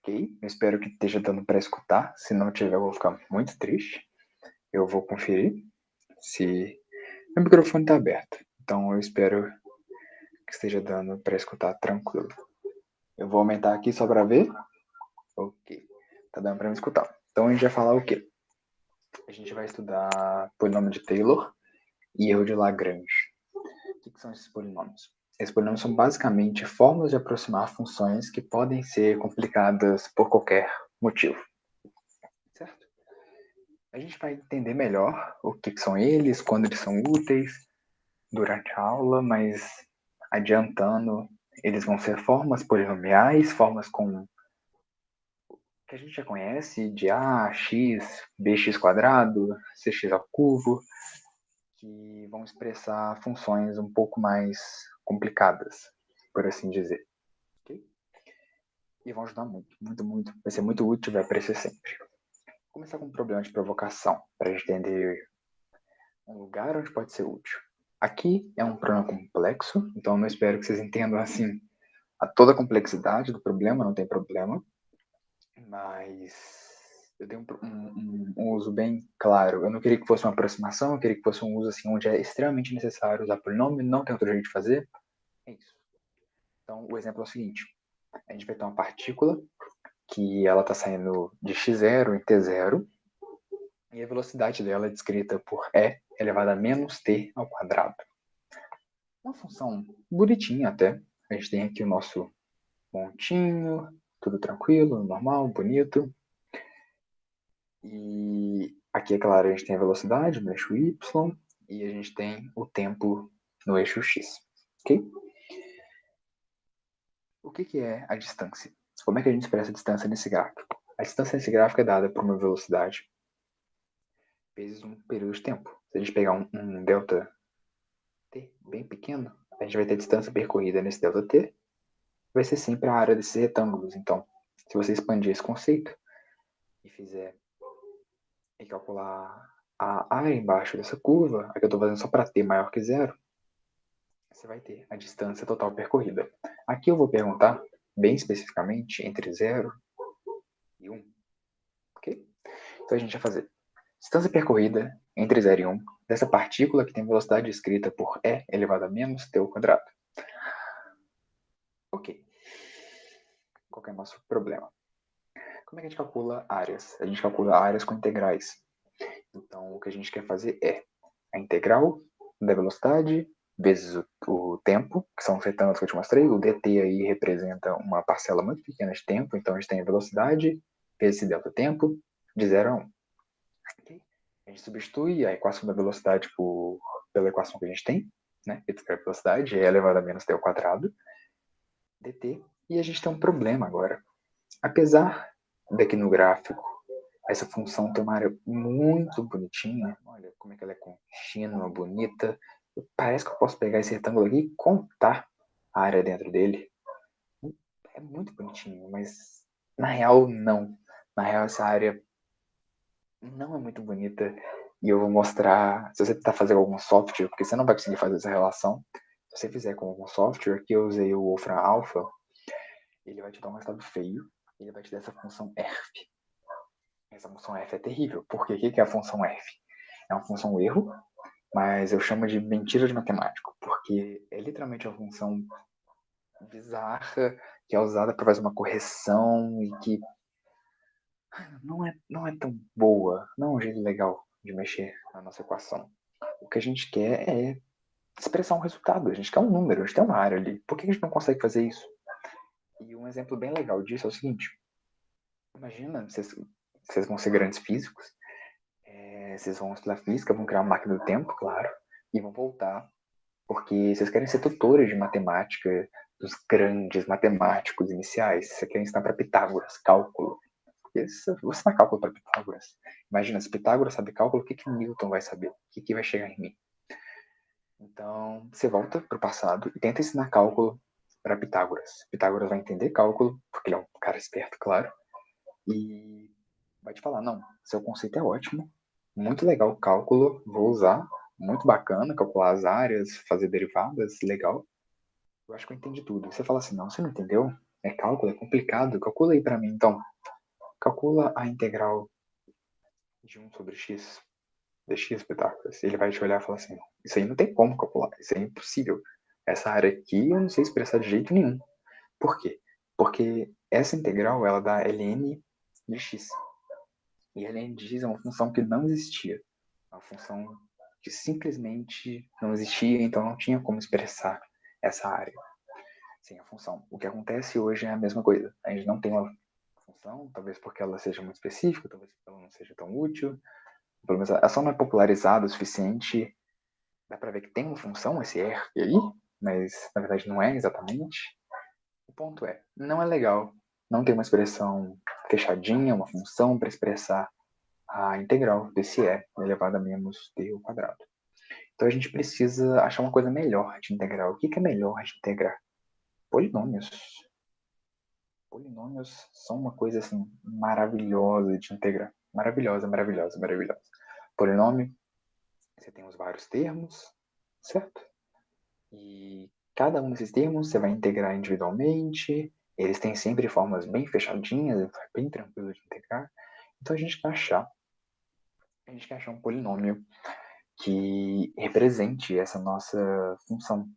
Ok, eu espero que esteja dando para escutar. Se não tiver, eu vou ficar muito triste. Eu vou conferir se meu microfone está aberto. Então eu espero que esteja dando para escutar tranquilo. Eu vou aumentar aqui só para ver. Ok, tá dando para me escutar. Então a gente vai falar o quê? A gente vai estudar polinômio de Taylor e erro de Lagrange. O que são esses polinômios? Esses polinômios são basicamente fórmulas de aproximar funções que podem ser complicadas por qualquer motivo. Certo? A gente vai entender melhor o que são eles, quando eles são úteis durante a aula, mas adiantando, eles vão ser formas polinomiais, formas com que a gente já conhece, de a, x, bx quadrado, cx ao cubo, que vão expressar funções um pouco mais complicadas, por assim dizer. Okay? E vão ajudar muito. Vai ser muito útil, vai aparecer sempre. Vou começar com um problema de provocação, para a gente entender um lugar onde pode ser útil. Aqui é um problema complexo, então eu não espero que vocês entendam assim a toda a complexidade do problema, não tem problema, mas eu dei um uso bem claro. Eu não queria que fosse uma aproximação, eu queria que fosse um uso assim onde é extremamente necessário usar polinômio, não tem outro jeito de fazer. É isso. Então o exemplo é o seguinte: a gente vai ter uma partícula que ela está saindo de x0 em t0 e a velocidade dela é descrita por e elevado a menos t ao quadrado. Uma função bonitinha até. A gente tem aqui o nosso pontinho, tudo tranquilo, normal, bonito. E aqui, é claro, a gente tem a velocidade no eixo y e a gente tem o tempo no eixo x. Ok? O que é a distância? Como é que a gente expressa a distância nesse gráfico? A distância nesse gráfico é dada por uma velocidade vezes um período de tempo. Se a gente pegar um delta t bem pequeno, a gente vai ter a distância percorrida nesse delta t, vai ser sempre a área desses retângulos. Então, se você expandir esse conceito e fizer e calcular a área embaixo dessa curva, aqui eu estou fazendo só para t maior que zero, você vai ter a distância total percorrida. Aqui eu vou perguntar, bem especificamente, entre 0 e 1. Ok? Então a gente vai fazer distância percorrida entre 0 e 1 dessa partícula que tem velocidade escrita por e elevado a menos t ao quadrado. Ok. Qual que é o nosso problema? Como é que a gente calcula áreas? A gente calcula áreas com integrais. Então, o que a gente quer fazer é a integral da velocidade vezes o tempo, que são os retângulos que eu te mostrei. O dt aí representa uma parcela muito pequena de tempo, então a gente tem a velocidade vezes esse delta tempo de 0 a 1. Okay? A gente substitui a equação da velocidade pela equação que a gente tem, né? A velocidade é elevado a menos t ao quadrado, dt, e a gente tem um problema agora. Apesar daqui no gráfico essa função tem uma área muito bonitinha. Olha como é que ela é contínua, bonita. Parece que eu posso pegar esse retângulo aqui e contar a área dentro dele. É muito bonitinho, mas na real não. Na real essa área não é muito bonita. E eu vou mostrar, se você tentar fazer algum software, porque você não vai conseguir fazer essa relação. Se você fizer com algum software, que eu usei o Wolfram Alpha, ele vai te dar um resultado feio. Ele vai te dar essa função erf. Essa função f é terrível. Por quê? O que é a função f? É uma função erro, mas eu chamo de mentira de matemático, porque é literalmente uma função bizarra que é usada para fazer uma correção e que não é tão boa, não é um jeito legal de mexer na nossa equação. O que a gente quer é expressar um resultado, a gente quer um número, a gente tem uma área ali. Por que a gente não consegue fazer isso? E um exemplo bem legal disso é o seguinte: imagina, vocês vão ser grandes físicos, vocês vão estudar física, vão criar uma máquina do tempo, claro, e vão voltar porque vocês querem ser tutores de matemática dos grandes matemáticos iniciais. Vocês querem ensinar para Pitágoras, cálculo. Vou ensinar cálculo para Pitágoras. Imagina, se Pitágoras sabe cálculo, o que Newton vai saber? O que vai chegar em mim? Então, você volta para o passado e tenta ensinar cálculo para Pitágoras. Pitágoras vai entender cálculo, porque ele é um cara esperto, claro, e vai te falar, não, seu conceito é ótimo, muito legal o cálculo, vou usar, muito bacana, calcular as áreas, fazer derivadas, legal. Eu acho que eu entendi tudo. Você fala assim, não, você não entendeu? é cálculo, é complicado. Calcula aí para mim, então. Calcula a integral de 1 sobre x dx, espetáculo. Ele vai te olhar e falar assim, isso aí não tem como calcular, isso é impossível. Essa área aqui eu não sei expressar de jeito nenhum. Por quê? Porque essa integral, ela dá ln de x. E ln de x é uma função que não existia. Uma função que simplesmente não existia, então não tinha como expressar essa área sem a função. O que acontece hoje é a mesma coisa. A gente não tem uma função, talvez porque ela seja muito específica, talvez porque ela não seja tão útil. Pelo menos ela só não é popularizada o suficiente. Dá para ver que tem uma função, esse R aí, mas na verdade não é exatamente. O ponto é, não é legal não ter uma expressão fechadinha, uma função para expressar a integral desse E elevado a menos t ao quadrado. Então a gente precisa achar uma coisa melhor de integrar. O que é melhor de integrar? Polinômios. Polinômios são uma coisa assim maravilhosa de integrar. Maravilhosa, maravilhosa, maravilhosa. Polinômio, você tem os vários termos, certo? E cada um desses termos você vai integrar individualmente. Eles têm sempre formas bem fechadinhas, então é bem tranquilo de integrar. Então a gente quer achar um polinômio que represente essa nossa função.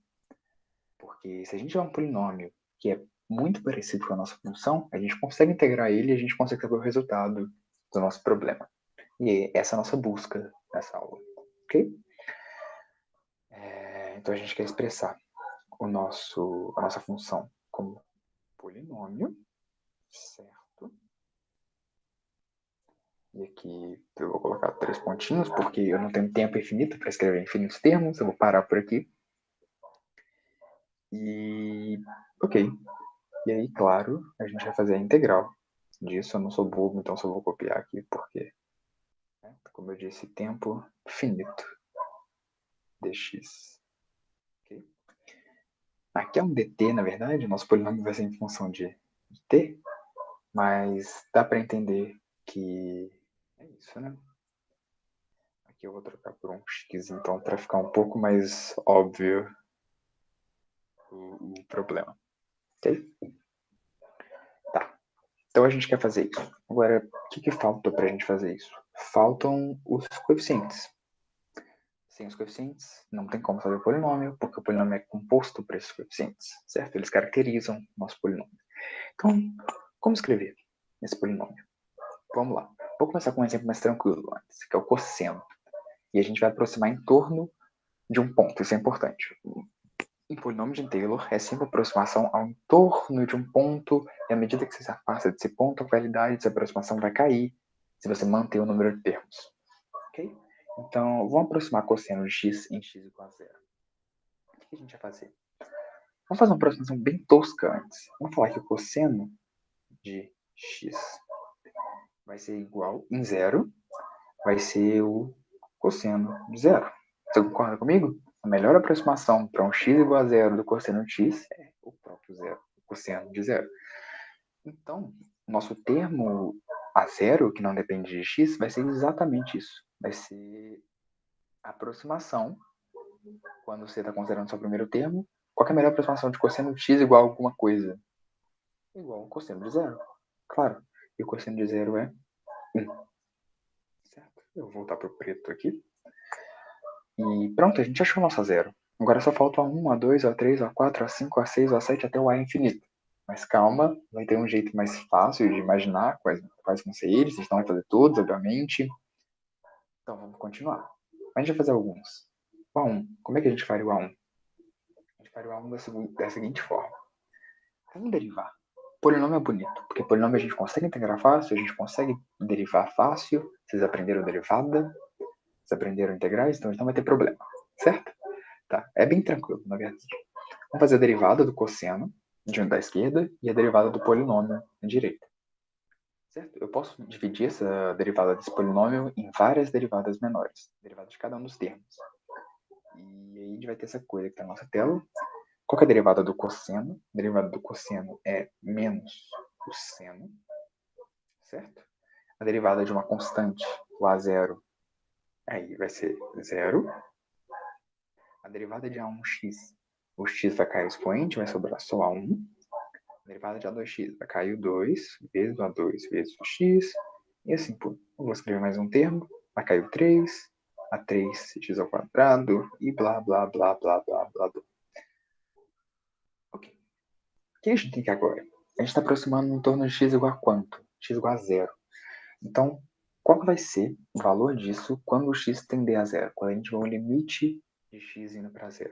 Porque se a gente tiver um polinômio que é muito parecido com a nossa função, a gente consegue integrar ele e a gente consegue saber o resultado do nosso problema. E essa é a nossa busca nessa aula, ok? Então a gente quer expressar a nossa função como polinômio, certo? E aqui eu vou colocar 3 pontinhos, porque eu não tenho tempo infinito para escrever infinitos termos, eu vou parar por aqui. E, ok. E aí, claro, a gente vai fazer a integral disso. Eu não sou bobo, então só vou copiar aqui, porque, né, como eu disse, tempo finito dx. Okay? Aqui é um dt, na verdade, nosso polinômio vai ser em função de t, mas dá para entender que é isso, né? Aqui eu vou trocar por um x, então, para ficar um pouco mais óbvio o problema. Ok? Tá. Então a gente quer fazer isso. Agora, o que falta para a gente fazer isso? Faltam os coeficientes. Sem os coeficientes, não tem como fazer o polinômio, porque o polinômio é composto por esses coeficientes, certo? Eles caracterizam o nosso polinômio. Então, como escrever esse polinômio? Vamos lá. Vou começar com um exemplo mais tranquilo antes, que é o cosseno. E a gente vai aproximar em torno de um ponto, isso é importante. Um polinômio de Taylor é sempre aproximação ao entorno de um ponto, e à medida que você se afasta desse ponto, a qualidade dessa aproximação vai cair se você manter o número de termos. Ok? Então, vamos aproximar cosseno de x em x igual a zero. O que a gente vai fazer? Vamos fazer uma aproximação bem tosca antes. Vamos falar que o cosseno de x vai ser igual em zero, vai ser o cosseno de zero. Você concorda comigo? A melhor aproximação para um x igual a zero do cosseno de x é o próprio zero, o cosseno de zero. Então, nosso termo a zero, que não depende de x, vai ser exatamente isso. Vai ser a aproximação, quando você está considerando só o primeiro termo, qual é a melhor aproximação de cosseno de x igual a alguma coisa? Igual ao cosseno de zero. Claro. E o cosseno de zero é 1. Certo? Eu vou voltar para o preto aqui. E pronto, a gente achou nossa zero. Agora só falta a 1, a 2, a 3, a 4, a 5, a 6, a 7 até o A infinito. Mas calma, vai ter um jeito mais fácil de imaginar quais vão ser eles. A gente não vai fazer todos, obviamente. Então vamos continuar. A gente vai fazer alguns. O A1. Como é que a gente faria o A1? A gente faria o A1 da seguinte forma. Vamos derivar. Polinômio é bonito, porque polinômio a gente consegue integrar fácil, a gente consegue derivar fácil. Vocês aprenderam derivada, vocês aprenderam integrais, então não vai ter problema, certo? Tá, é bem tranquilo, na verdade. Vamos fazer a derivada do cosseno da esquerda e a derivada do polinômio da direita. Certo? Eu posso dividir essa derivada desse polinômio em várias derivadas menores, derivadas de cada um dos termos. E aí a gente vai ter essa coisa que está na nossa tela. Qual é a derivada do cosseno? A derivada do cosseno é menos o seno, certo? A derivada de uma constante, o A0, aí vai ser zero. A derivada de A1x, o x vai cair expoente, vai sobrar só A1. derivada de A2x vai cair o 2 vezes o A2 vezes o x, e assim por. Eu vou escrever mais um termo, vai cair o 3, A3x ao quadrado, e blá, blá, blá, blá, blá, blá, blá. Ok. O que a gente tem aqui agora? A gente está aproximando em torno de x igual a quanto? X igual a 0. Então, qual que vai ser o valor disso quando o x tender a 0? Quando a gente tiver um limite de x indo para 0.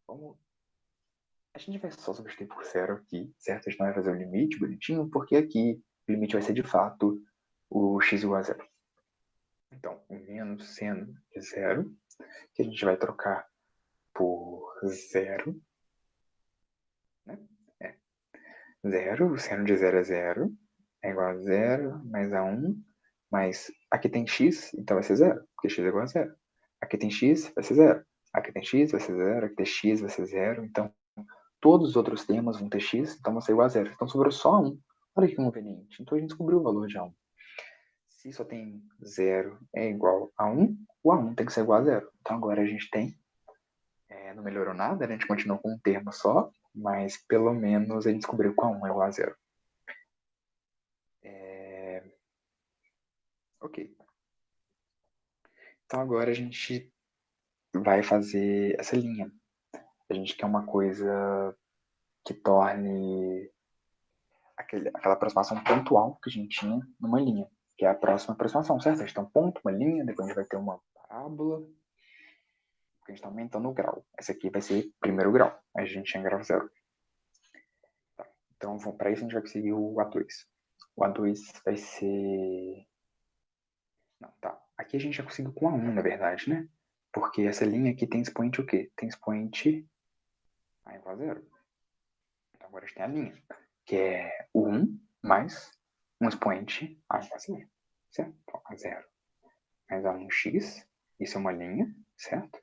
Vamos... A gente vai só substituir por 0 aqui, certo? A gente não vai fazer o limite bonitinho, porque aqui o limite vai ser de fato o x igual a 0. Então, o menos seno de 0, que a gente vai trocar por 0, né? 0, o seno de 0 é 0, é igual a 0 mais a 1, mas aqui tem x, então vai ser 0, porque x é igual a 0. Aqui tem x, vai ser 0. Aqui tem x, vai ser 0. Aqui tem x, vai ser 0. Então, todos os outros termos vão ter x, então vai ser igual a 0. Então, sobrou só 1. Olha que conveniente. Então, a gente descobriu o valor de A1. Se só tem 0 é igual a 1, o A1 tem que ser igual a 0. Então, agora a gente tem... não melhorou nada, a gente continuou com um termo só, mas pelo menos a gente descobriu que A1 é igual a 0. Ok. Então agora a gente vai fazer essa linha. A gente quer uma coisa que torne aquela aproximação pontual que a gente tinha numa linha, que é a próxima aproximação, certo? A gente tem um ponto, uma linha, depois a gente vai ter uma parábola, porque a gente está aumentando o grau. Essa aqui vai ser primeiro grau, a gente tinha grau zero. Tá. Então, para isso a gente vai conseguir o A2. O A2 vai ser... Não, tá. Aqui a gente já conseguiu com A1, na verdade, né? Porque essa linha aqui tem expoente o quê? Tem expoente A igual a zero. Então agora a gente tem a linha, que é o 1 mais um expoente A igual a zero, certo? Então, a zero mais A1x, isso é uma linha, certo?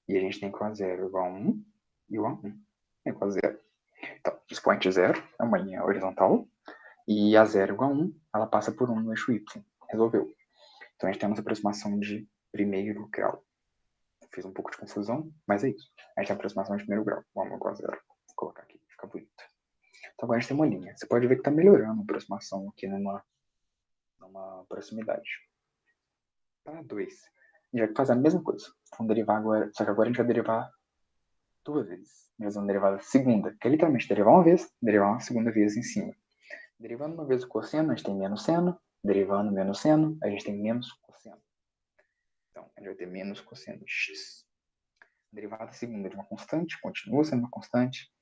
E a gente tem que o A0 igual a 1 e o A1 é igual a zero. Então, expoente 0 é uma linha horizontal, e A0 igual a 1, ela passa por 1 no eixo Y. Resolveu. Então a gente tem a nossa aproximação de primeiro grau. Fiz um pouco de confusão, mas é isso. A gente tem a aproximação de primeiro grau. Vamos igual a zero. Vou colocar aqui, fica bonito. Então agora a gente tem uma linha. Você pode ver que está melhorando a aproximação aqui numa proximidade. Para 2, a gente vai fazer a mesma coisa. Vamos derivar agora, só que agora a gente vai derivar duas vezes. Nós vamos derivar a segunda, que é literalmente derivar uma vez, derivar uma segunda vez em cima. Derivando uma vez o cosseno, a gente tem menos seno. Derivando menos seno, a gente tem menos cosseno. Então, a gente vai ter menos cosseno de x. A derivada segunda de uma constante continua sendo uma constante.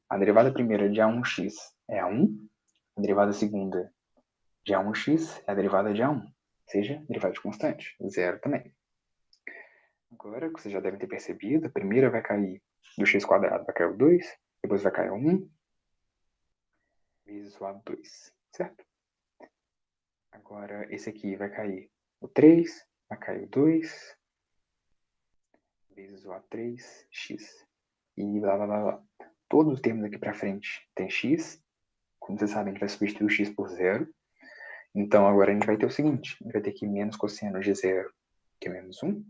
A derivada primeira de A1x é A1. A derivada segunda de A1x é a derivada de A1. Ou seja, derivada de constante. Zero também. Agora, que vocês já devem ter percebido, a primeira vai cair do x quadrado, vai cair o 2. Depois vai cair o 1 vezes o A2. Certo? Agora, esse aqui vai cair o 3, vai cair o 2 vezes o A3x. E blá, blá, blá, blá. Todos os termos aqui para frente tem x. Como vocês sabem, a gente vai substituir o x por zero. Então, agora a gente vai ter o seguinte. A gente vai ter aqui menos cosseno de zero, que é menos 1.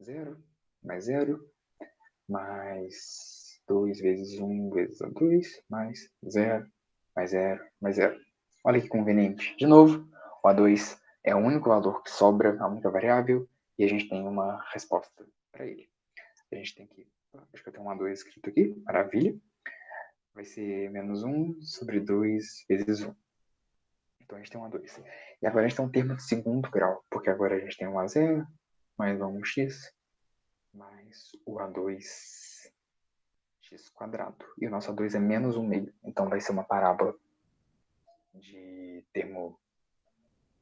Zero, mais 0, mais 2 vezes 1 vezes A2, mais 0, mais 0, mais 0. Olha que conveniente. De novo, o A2 é o único valor que sobra, a única variável, e a gente tem uma resposta para ele. A gente tem que... Acho que eu tenho um A2 escrito aqui, maravilha. Vai ser menos 1 sobre 2 vezes 1. Então a gente tem um A2. E agora a gente tem um termo de segundo grau, porque agora a gente tem um A0 mais um x mais o A2x quadrado. E o nosso A2 é menos 1 meio. Então vai ser uma parábola de termo...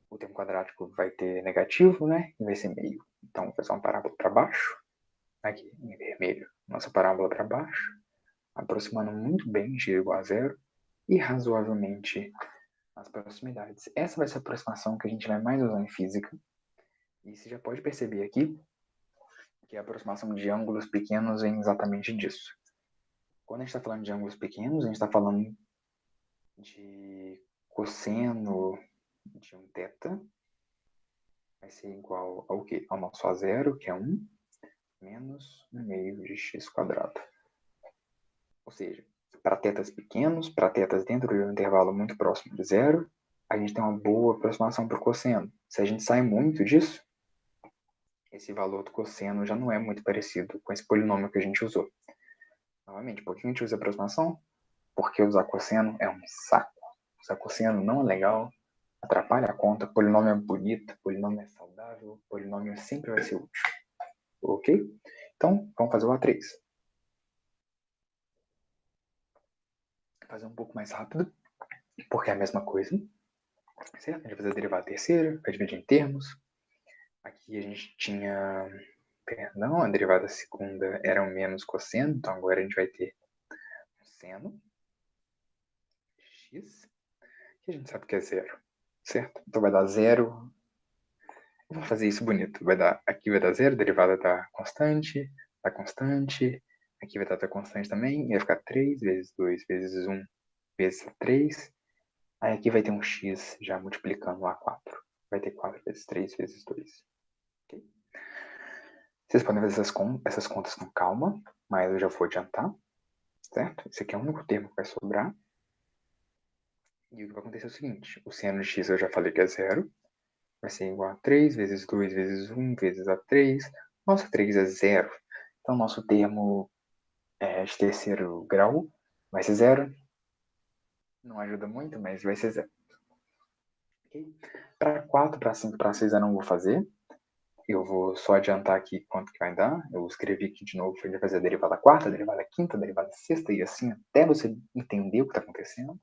O termo quadrático vai ter negativo, né? E vai ser meio. Então vai ser uma parábola para baixo. Aqui, em vermelho. Nossa parábola para baixo. Aproximando muito bem x igual a zero. E razoavelmente as proximidades. Essa vai ser a aproximação que a gente vai mais usar em física. E você já pode perceber aqui que a aproximação de ângulos pequenos vem exatamente disso. Quando a gente está falando de ângulos pequenos, a gente está falando de cosseno de um θ. Vai ser igual ao quê? Ao nosso A0, que é 1, menos 1 meio de x quadrado. Ou seja, para tetas pequenos, para tetas dentro de um intervalo muito próximo de zero, a gente tem uma boa aproximação para o cosseno. Se a gente sai muito disso, esse valor do cosseno já não é muito parecido com esse polinômio que a gente usou. Novamente, por que a gente usa aproximação? Porque usar cosseno é um saco. Usar cosseno não é legal, atrapalha a conta, polinômio é bonito, polinômio é saudável, polinômio sempre vai ser útil. Ok? Então, vamos fazer o A3. Vou fazer um pouco mais rápido, porque é a mesma coisa. Certo? A gente vai fazer a derivada terceira, vai dividir em termos. Aqui a gente tinha... Perdão, a derivada segunda era um menos cosseno, então agora a gente vai ter um seno x, que a gente sabe que é zero, certo? Então vai dar zero. Eu vou fazer isso bonito. Aqui vai dar zero, derivada da constante, aqui vai dar da constante também, e vai ficar 3 vezes 2 vezes 1 vezes 3. Aí aqui vai ter um x já multiplicando o A4. Vai ter 4 vezes 3 vezes 2. Okay? Vocês podem fazer essas contas com calma, mas eu já vou adiantar, certo? Esse aqui é o único termo que vai sobrar. E o que vai acontecer é o seguinte, o seno de x eu já falei que é zero, vai ser igual a 3 vezes 2 vezes 1 vezes A3. Nossa, 3 é zero. Então, nosso termo de terceiro grau vai ser zero. Não ajuda muito, mas vai ser zero. Okay? Para 4, para 5, para 6 eu não vou fazer. Eu vou só adiantar aqui quanto que vai dar. Eu escrevi aqui de novo, vai fazer a derivada quarta, a derivada quinta, a derivada sexta, e assim até você entender o que está acontecendo.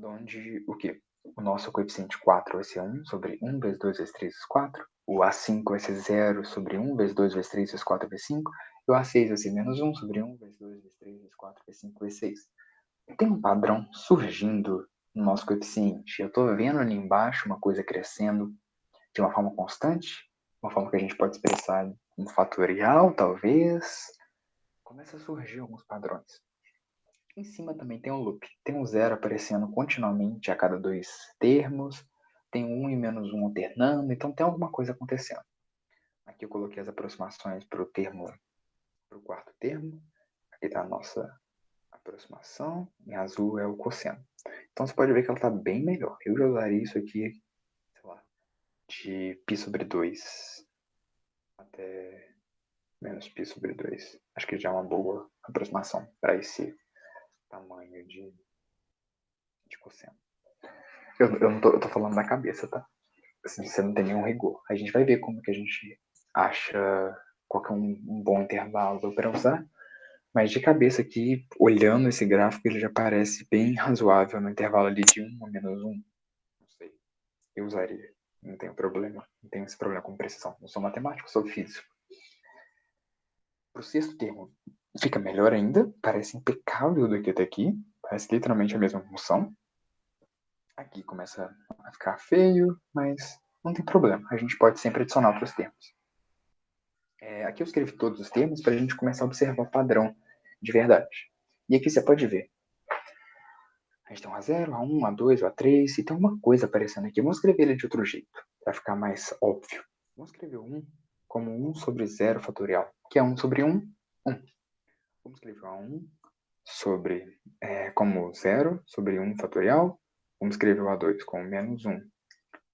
Onde o quê? O nosso coeficiente 4 vai ser 1 sobre 1 vezes 2 vezes 3 vezes 4. O A5 vai ser 0 sobre 1 vezes 2 vezes 3 vezes 4 vezes 5. E o A6 vai ser menos 1 sobre 1 vezes 2 vezes 3 vezes 4 vezes 5 vezes 6. Tem um padrão surgindo no nosso coeficiente. Eu estou vendo ali embaixo uma coisa crescendo de uma forma constante, uma forma que a gente pode expressar um fatorial, talvez. Começa a surgir alguns padrões. Em cima também tem um loop. Tem um zero aparecendo continuamente a cada 2 termos. Tem um 1 e menos 1 alternando. Então tem alguma coisa acontecendo. Aqui eu coloquei as aproximações para o quarto termo. Aqui está a nossa aproximação. Em azul é o cosseno. Então você pode ver que ela está bem melhor. Eu já usaria isso aqui, sei lá, de π sobre 2 até menos π sobre 2. Acho que já é uma boa aproximação para esse tamanho de cosseno. Eu tô falando da cabeça, tá? Assim, você não tem nenhum rigor. A gente vai ver como que a gente acha qual que é um bom intervalo para usar. Mas de cabeça aqui, olhando esse gráfico, ele já parece bem razoável no intervalo ali de 1 a menos 1. Não sei. Eu usaria. Não tenho problema. Não tenho esse problema com precisão. Não sou matemático, sou físico. Para o sexto termo, fica melhor ainda. Parece impecável do que daqui. Parece literalmente a mesma função. Aqui começa a ficar feio, mas não tem problema. A gente pode sempre adicionar outros termos. Aqui eu escrevi todos os termos para a gente começar a observar o padrão de verdade. E aqui você pode ver. A gente tem um A0, A1, A2, A3, e tem uma coisa aparecendo aqui. Vamos escrever ele de outro jeito, para ficar mais óbvio. Vamos escrever o 1 como 1 sobre 0 fatorial, que é 1 sobre 1, 1. Vamos escrever o A1 como 0 sobre 1 fatorial. Vamos escrever o A2 como menos 1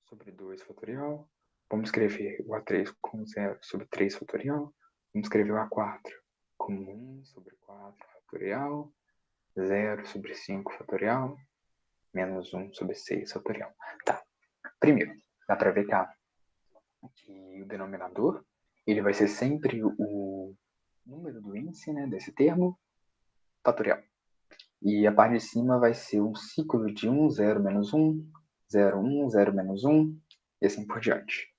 sobre 2 fatorial. Vamos escrever o A3 como 0 sobre 3 fatorial. Vamos escrever o A4 como 1 sobre 4 fatorial. 0 sobre 5 fatorial. Menos 1 sobre 6 fatorial. Tá. Primeiro, dá para ver que o denominador ele vai ser sempre o número do índice, né, desse termo, fatorial. E a parte de cima vai ser um ciclo de 1, 0, menos 1, 0, 1, 0, menos 1, e assim por diante.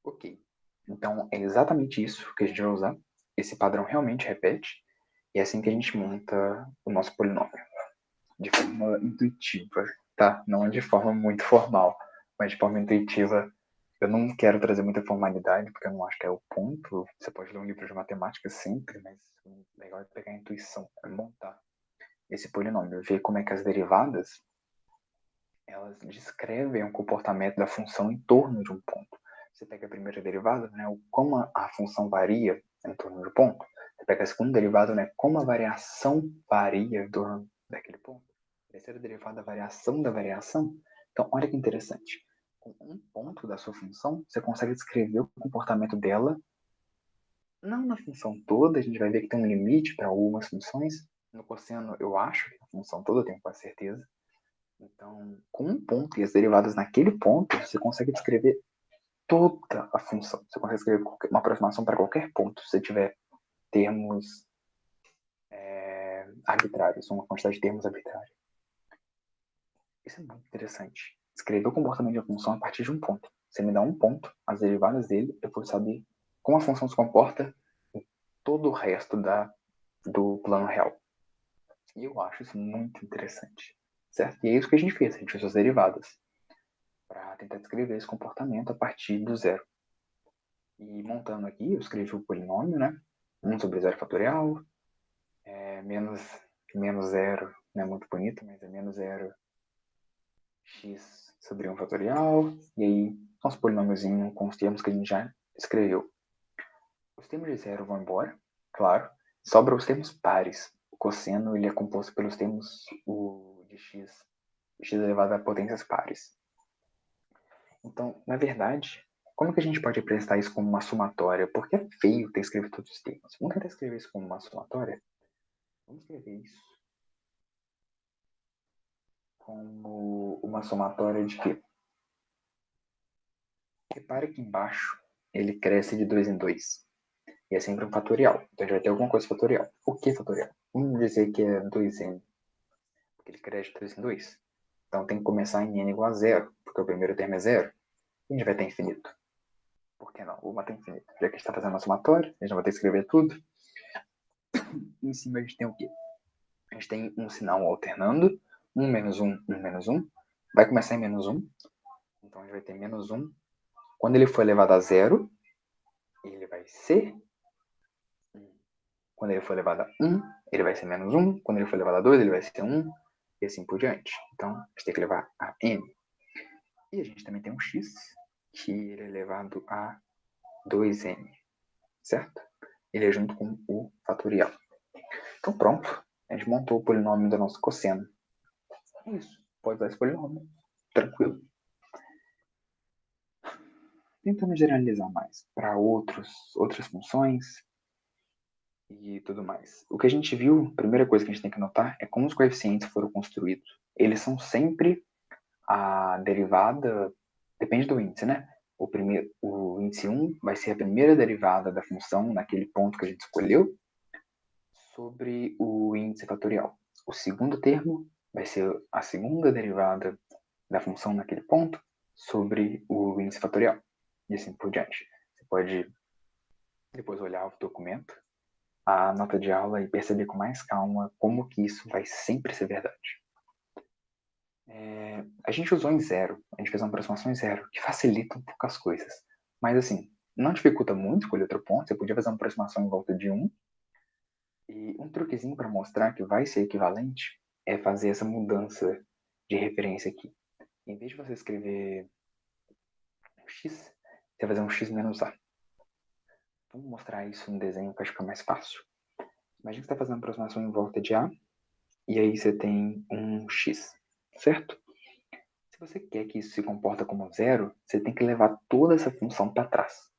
Ok. Então, é exatamente isso que a gente vai usar. Esse padrão realmente repete. E é assim que a gente monta o nosso polinômio. De forma intuitiva, tá? Não é de forma muito formal, mas de forma intuitiva. Eu não quero trazer muita formalidade, porque eu não acho que é o ponto. Você pode ler um livro de matemática sempre, mas o legal é pegar a intuição, é montar esse polinômio, ver como é que as derivadas elas descrevem o comportamento da função em torno de um ponto. Você pega a primeira derivada, né, como a função varia em torno do ponto, Você pega a segunda derivada, né? Como a variação varia daquele ponto. A terceira derivada, a variação da variação. Então, olha que interessante. Com um ponto da sua função, você consegue descrever o comportamento dela, não na função toda, a gente vai ver que tem um limite para algumas funções. No cosseno, eu acho que a função toda, eu tenho quase certeza. Então, com um ponto e as derivadas naquele ponto, você consegue descrever toda a função. Você consegue escrever uma aproximação para qualquer ponto, se você tiver termos arbitrários, uma quantidade de termos arbitrária. Isso é muito interessante. Escrever o comportamento de uma função a partir de um ponto. Você me dá um ponto, as derivadas dele, eu vou saber como a função se comporta em todo o resto do plano real. E eu acho isso muito interessante. Certo? E é isso que a gente fez, a gente usou as derivadas para tentar descrever esse comportamento a partir do zero. E montando aqui, eu escrevi o polinômio, né? 1 sobre 0 fatorial, menos 0, não é muito bonito, mas é menos 0 x sobre 1 fatorial, e aí nosso polinômiozinho com os termos que a gente já escreveu. Os termos de zero vão embora, claro, sobra os termos pares. O cosseno ele é composto pelos termos de x elevado a potências pares. Então, na verdade, como que a gente pode representar isso como uma somatória? Porque é feio ter escrito todos os termos. Vamos tentar escrever isso como uma somatória? Vamos escrever isso como uma somatória de quê? Repare que embaixo ele cresce de 2 em 2. E é sempre um fatorial. Então a gente vai ter alguma coisa fatorial. O que fatorial? Vamos dizer que é 2n. Porque ele cresce de 2 em 2. Então tem que começar em n igual a 0. Porque o primeiro termo é 0. E a gente vai ter infinito. Por que não? Vou matar infinito. Já que a gente está fazendo uma somatória, a gente não vai ter que escrever tudo. E em cima a gente tem o quê? A gente tem um sinal alternando. 1 menos 1, 1 menos 1. Vai começar em menos 1. Então a gente vai ter menos 1. Quando ele for elevado a 0, ele vai ser 1. Quando ele for elevado a 1, ele vai ser menos 1. Quando ele for elevado a 2, ele vai ser 1. E assim por diante. Então, a gente tem que levar a n. E a gente também tem um x, que ele é elevado a 2n. Certo? Ele é junto com o fatorial. Então, pronto. A gente montou o polinômio do nosso cosseno. É isso. Pode usar esse polinômio. Tranquilo. Tentando generalizar mais para outras funções e tudo mais. O que a gente viu, a primeira coisa que a gente tem que notar é como os coeficientes foram construídos. Eles são sempre a derivada, depende do índice, né? O índice 1 vai ser a primeira derivada da função naquele ponto que a gente escolheu sobre o índice fatorial. O segundo termo vai ser a segunda derivada da função naquele ponto sobre o índice fatorial. E assim por diante. Você pode depois olhar o documento, a nota de aula e perceber com mais calma como que isso vai sempre ser verdade. A gente usou em zero, a gente fez uma aproximação em zero, que facilita um pouco as coisas. Mas assim, não dificulta muito escolher outro ponto, você podia fazer uma aproximação em volta de 1. E um truquezinho para mostrar que vai ser equivalente é fazer essa mudança de referência aqui. Em vez de você escrever x, você vai fazer um x menos a. Vamos mostrar isso no desenho para ficar mais fácil. Imagina que você está fazendo uma aproximação em volta de a, e aí você tem um x, certo? Se você quer que isso se comporte como zero, você tem que levar toda essa função para trás.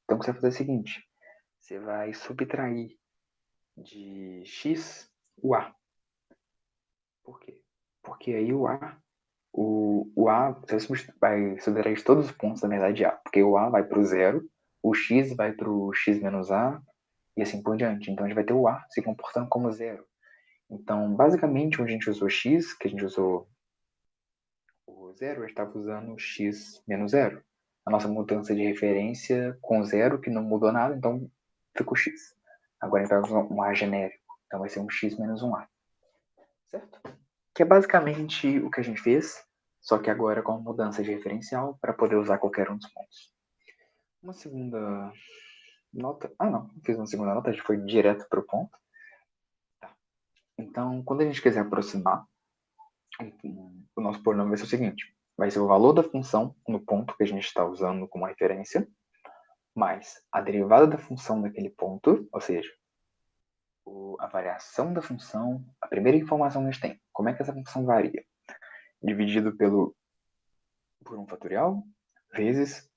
Então, o que você vai fazer é o seguinte. Você vai subtrair de x o a. Por quê? Porque aí o a você vai subtrair de todos os pontos, na verdade, de a. Porque o a vai para o zero, o x vai para o x menos a, e assim por diante. Então, a gente vai ter o a se comportando como zero. Então, basicamente, onde a gente usou x, que a gente usou o zero, a gente estava usando x menos zero. A nossa mudança de referência com zero, que não mudou nada, então ficou x. Agora a gente vai usar um a genérico, então vai ser um x menos um a. Certo? Que é basicamente o que a gente fez, só que agora com mudança de referencial para poder usar qualquer um dos pontos. Uma segunda nota... não fiz uma segunda nota, a gente foi direto para o ponto. Tá. Então, quando a gente quiser aproximar, o nosso polinômio vai ser o seguinte. Vai ser o valor da função no ponto que a gente está usando como referência, mais a derivada da função daquele ponto, ou seja, a variação da função, a primeira informação que a gente tem, como é que essa função varia? Dividido por 1 fatorial vezes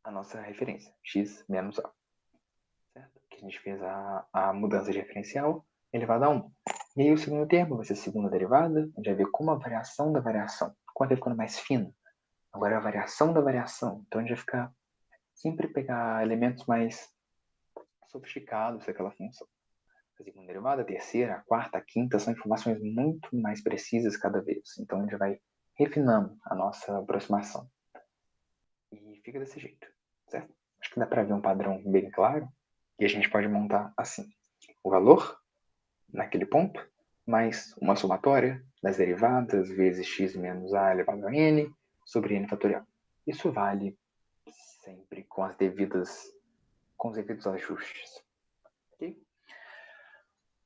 a nossa referência, x menos a. Certo? Que a gente fez a mudança de referencial elevado a 1. E aí o segundo termo vai ser a segunda derivada, a gente vai ver como a variação da variação, quando vai ficando mais fino. Agora é a variação da variação, então a gente vai ficar sempre pegar elementos mais sofisticados daquela função. A segunda derivada, a terceira, a quarta, a quinta são informações muito mais precisas cada vez. Então a gente vai refinando a nossa aproximação. E fica desse jeito, certo? Acho que dá para ver um padrão bem claro. E a gente pode montar assim: o valor, naquele ponto, mais uma somatória das derivadas vezes x menos a elevado a n sobre n fatorial. Isso vale sempre com os devidos ajustes. Okay?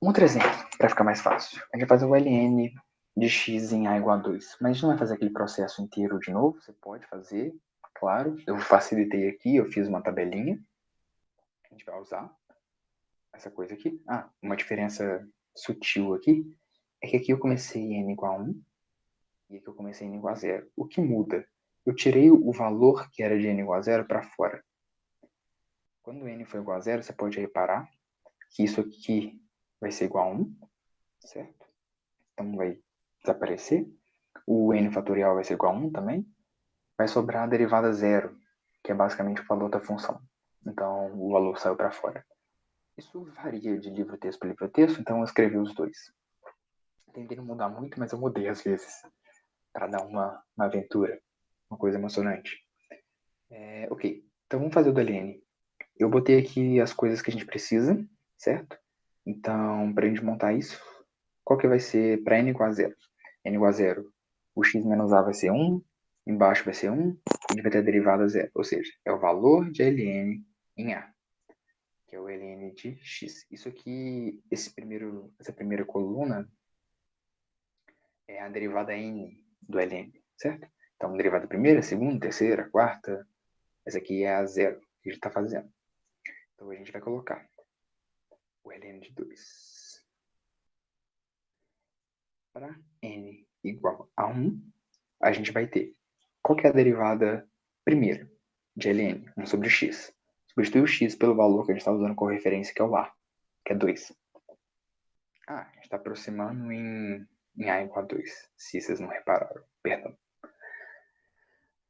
Um outro exemplo, para ficar mais fácil. A gente vai fazer o ln de x em a igual a 2. Mas a gente não vai fazer aquele processo inteiro de novo. Você pode fazer, claro. Eu facilitei aqui, eu fiz uma tabelinha. A gente vai usar essa coisa aqui. Uma diferença sutil aqui é que aqui eu comecei em n igual a 1 e aqui eu comecei em n igual a 0. O que muda? Eu tirei o valor que era de n igual a 0 para fora. Quando n for igual a 0, você pode reparar que isso aqui vai ser igual a 1, certo? Então vai desaparecer. O n fatorial vai ser igual a 1 também. Vai sobrar a derivada zero, que é basicamente o valor da função. Então o valor saiu para fora. Isso varia de livro-texto para livro-texto, então eu escrevi os dois. Tentei não mudar muito, mas eu mudei às vezes, para dar uma aventura, uma coisa emocionante. Ok, então vamos fazer o do ln. Eu botei aqui as coisas que a gente precisa, certo? Então, para a gente montar isso, qual que vai ser para n igual a 0? N igual a 0, o x menos a vai ser 1, embaixo vai ser 1, e a gente vai ter a derivada 0, ou seja, é o valor de ln em a, que é o ln de x. Isso aqui, essa primeira coluna é a derivada n do ln, certo? Então, derivada primeira, segunda, terceira, quarta, essa aqui é a 0 que a gente está fazendo. Então, a gente vai colocar o ln de 2 para n igual a 1, a gente vai ter, qual que é a derivada primeira de ln? 1 sobre x. Substitui o x pelo valor que a gente está usando como referência, que é o a, que é 2. A gente está aproximando em a igual a 2, se vocês não repararam, perdão.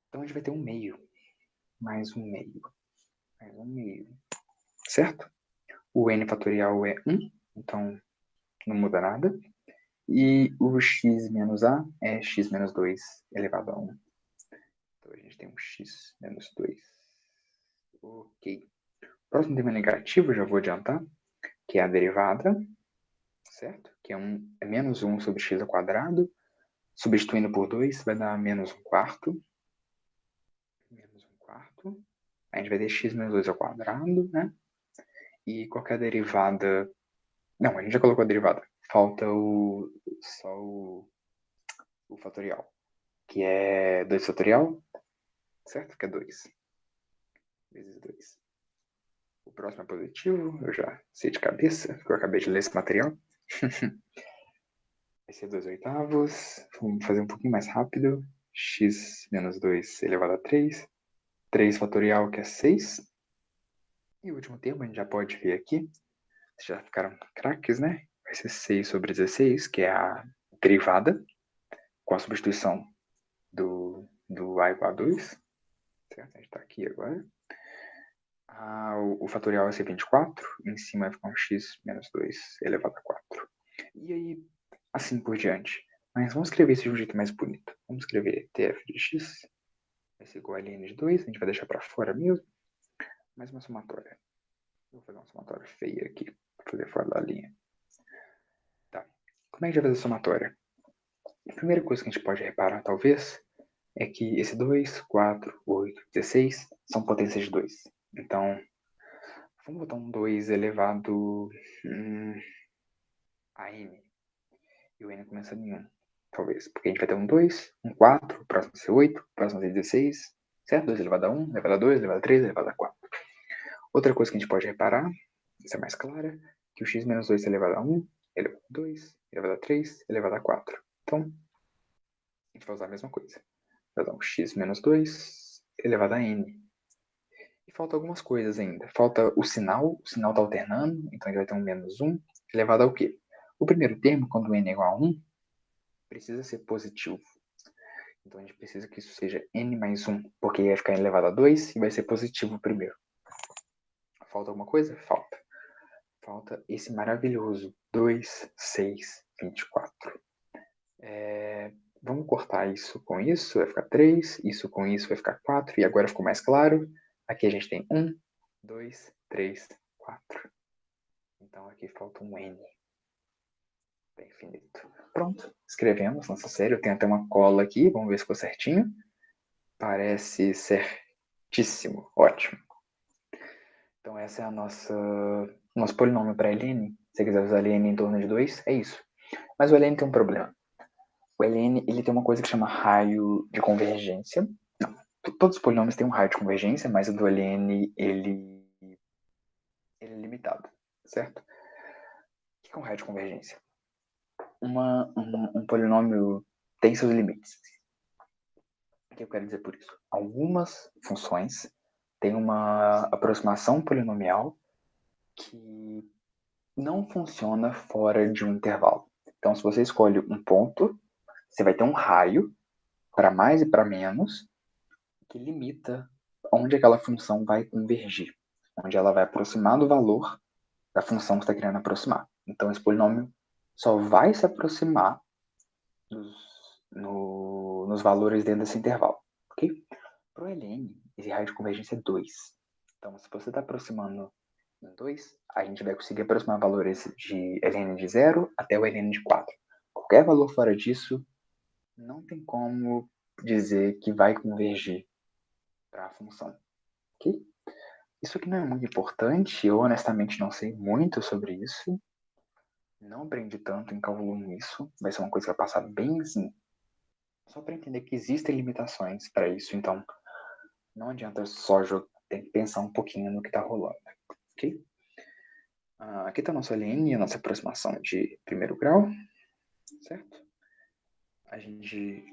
Então a gente vai ter um meio, mais um meio, mais um meio, certo? O n fatorial é 1, então não muda nada. E o x menos a é x menos 2 elevado a 1. Então a gente tem um x menos 2. Ok. Próximo termo negativo, já vou adiantar, que é a derivada, certo? Que é menos 1 sobre x ao quadrado. Substituindo por 2, vai dar menos 1 quarto. Menos 1 quarto. A gente vai ter x menos 2 ao quadrado, né? E qual que é a derivada? Não, a gente já colocou a derivada. Falta só o fatorial, que é 2 fatorial, certo? Que é 2 vezes 2. O próximo é positivo, eu já sei de cabeça, porque eu acabei de ler esse material. Vai ser 2 oitavos. Vamos fazer um pouquinho mais rápido. X menos 2 elevado a 3. 3 fatorial, que é 6. E o último termo, a gente já pode ver aqui. Vocês já ficaram craques, né? Vai ser 6 sobre 16, que é a derivada, com a substituição do a igual a 2. Certo? A gente está aqui agora. O fatorial vai ser 24. Em cima vai ficar um x menos 2 elevado a 4. E aí, assim por diante. Mas vamos escrever isso de um jeito mais bonito. Vamos escrever tf de x vai ser igual a ln de 2. A gente vai deixar para fora mesmo. Mais uma somatória. Vou fazer uma somatória feia aqui, para fazer fora da linha. Tá. Como é que a gente vai fazer a somatória? A primeira coisa que a gente pode reparar, talvez, é que esse 2, 4, 8, 16 são potências de 2. Então, vamos botar um 2 elevado a n. E o n começando em 1, talvez. Porque a gente vai ter um 2, um 4, o próximo vai ser 8, o próximo vai ser 16, certo? 2 elevado a 1, elevado a 2, elevado a 3, elevado a 4. Outra coisa que a gente pode reparar, essa é mais clara, que o x menos 2 elevado a 1, elevado a 2, elevado a 3, elevado a 4. Então, a gente vai usar a mesma coisa. Vai dar um x menos 2 elevado a n. E falta algumas coisas ainda. Falta o sinal está alternando, então a gente vai ter um menos 1 elevado ao quê? O primeiro termo, quando n é igual a 1, precisa ser positivo. Então a gente precisa que isso seja n mais 1, porque vai ficar elevado a 2 e vai ser positivo primeiro. Falta alguma coisa? Falta. Falta esse maravilhoso 2, 6, 24. Vamos cortar isso com isso, vai ficar 3, isso com isso vai ficar 4, e agora ficou mais claro. Aqui a gente tem 1, 2, 3, 4. Então aqui falta um n. Bem infinito. Pronto, escrevemos nossa série. Eu tenho até uma cola aqui, vamos ver se ficou certinho. Parece certíssimo, ótimo. Então essa é a nosso polinômio para ln. Se você quiser usar ln em torno de 2, é isso. Mas o ln tem um problema. O ln ele tem uma coisa que chama raio de convergência. Não, todos os polinômios têm um raio de convergência, mas o do ln ele é limitado, certo? O que é um raio de convergência? Um polinômio tem seus limites. O que eu quero dizer por isso? Algumas funções têm uma aproximação polinomial que não funciona fora de um intervalo. Então, se você escolhe um ponto, você vai ter um raio para mais e para menos que limita onde aquela função vai convergir, onde ela vai aproximar do valor da função que está querendo aproximar. Então, esse polinômio só vai se aproximar nos valores dentro desse intervalo. Ok? Para o ln, esse raio de convergência é 2. Então, se você está aproximando em 2, a gente vai conseguir aproximar valores de ln de 0 até o ln de 4. Qualquer valor fora disso, não tem como dizer que vai convergir para a função. Ok? Isso aqui não é muito importante, eu honestamente não sei muito sobre isso. Não aprendi tanto em cálculo 1 isso. Vai ser uma coisa que vai passar bem assim. Só para entender que existem limitações para isso, então não adianta só jogar, tem que pensar um pouquinho no que está rolando. Ok? Aqui está a nossa linha, a nossa aproximação de primeiro grau, certo?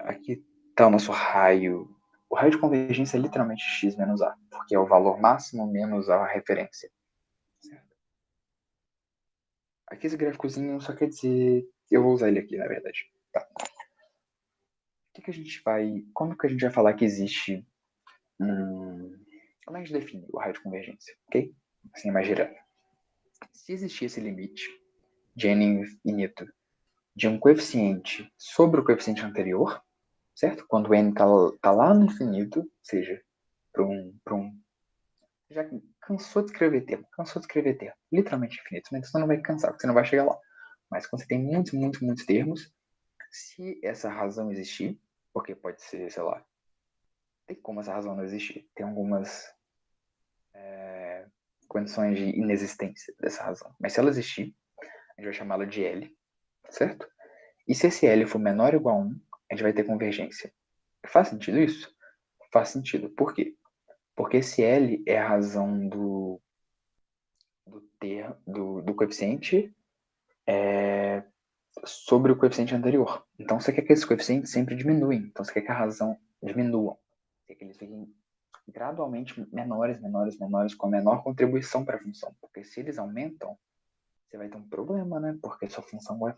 Aqui está o nosso raio. O raio de convergência é literalmente x menos a, porque é o valor máximo menos a referência. Certo? Aqui esse gráficozinho só quer dizer... Eu vou usar ele aqui, na verdade. Tá. Como que a gente vai falar que existe como a gente define o raio de convergência, ok? Assim, mais girando. Se existir esse limite de n infinito de um coeficiente sobre o coeficiente anterior, certo? Quando o n está lá no infinito, ou seja, para um... Já cansou de escrever termo, literalmente infinito, né? Você não vai cansar, porque você não vai chegar lá. Mas quando você tem muitos, muitos, muitos termos, se essa razão existir, porque pode ser, sei lá, tem como essa razão não existir. Tem algumas condições de inexistência dessa razão. Mas se ela existir, a gente vai chamá-la de L, certo? E se esse L for menor ou igual a 1, a gente vai ter convergência. Faz sentido isso? Faz sentido. Por quê? Porque esse L é a razão do coeficiente sobre o coeficiente anterior. Então você quer que esses coeficientes sempre diminuem. Então você quer que a razão diminua. Você quer que eles fiquem gradualmente menores, menores, menores, com a menor contribuição para a função. Porque se eles aumentam, você vai ter um problema, né? Porque sua função vai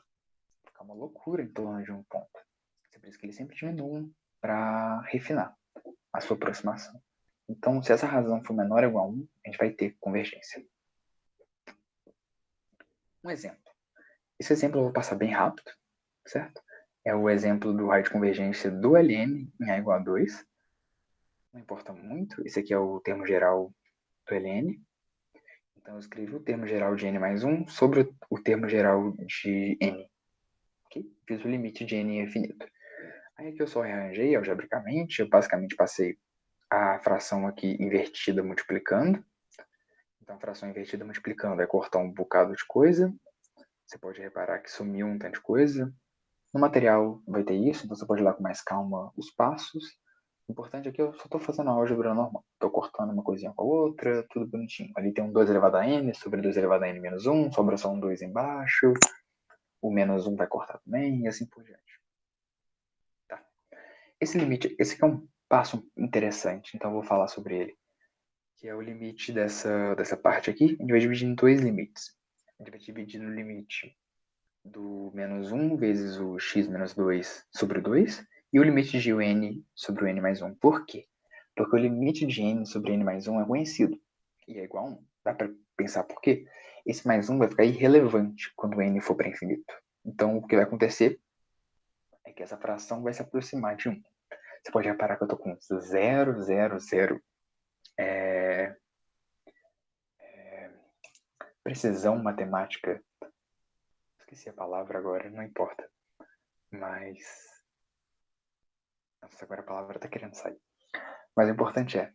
ficar uma loucura em torno de um ponto. É por isso que eles sempre diminuem para refinar a sua aproximação. Então, se essa razão for menor ou igual a 1, a gente vai ter convergência. Um exemplo. Esse exemplo eu vou passar bem rápido, certo? É o exemplo do raio de convergência do ln em a igual a 2. Não importa muito. Esse aqui é o termo geral do ln. Então, eu escrevi o termo geral de n mais 1 sobre o termo geral de n. Okay? Fiz o limite de n infinito. Aí aqui eu só rearranjei algebricamente. Eu basicamente passei a fração aqui invertida multiplicando. Então, a fração invertida multiplicando vai cortar um bocado de coisa. Você pode reparar que sumiu um tanto de coisa. No material vai ter isso, então você pode ir lá com mais calma os passos. O importante é que eu só estou fazendo a álgebra normal. Estou cortando uma coisinha com a outra, tudo bonitinho. Ali tem um 2 elevado a n, sobre 2 elevado a n menos 1, sobra só um 2 embaixo. O menos 1 vai cortar também, e assim por diante. Tá. Esse limite, esse aqui é um passo interessante, então eu vou falar sobre ele. Que é o limite dessa parte aqui. A gente vai dividir em dois limites. A gente vai dividir no limite do menos 1 vezes o x menos 2 sobre o 2 e o limite de n sobre o n mais 1. Por quê? Porque o limite de n sobre n mais 1 é conhecido e é igual a 1. Dá para pensar por quê? Esse mais 1 vai ficar irrelevante quando n for para infinito. Então, o que vai acontecer é que essa fração vai se aproximar de 1. Você pode reparar que eu estou com 0, 0, 0. Precisão matemática. Esqueci a palavra agora, não importa. Mas. Nossa, agora a palavra está querendo sair. Mas o importante é,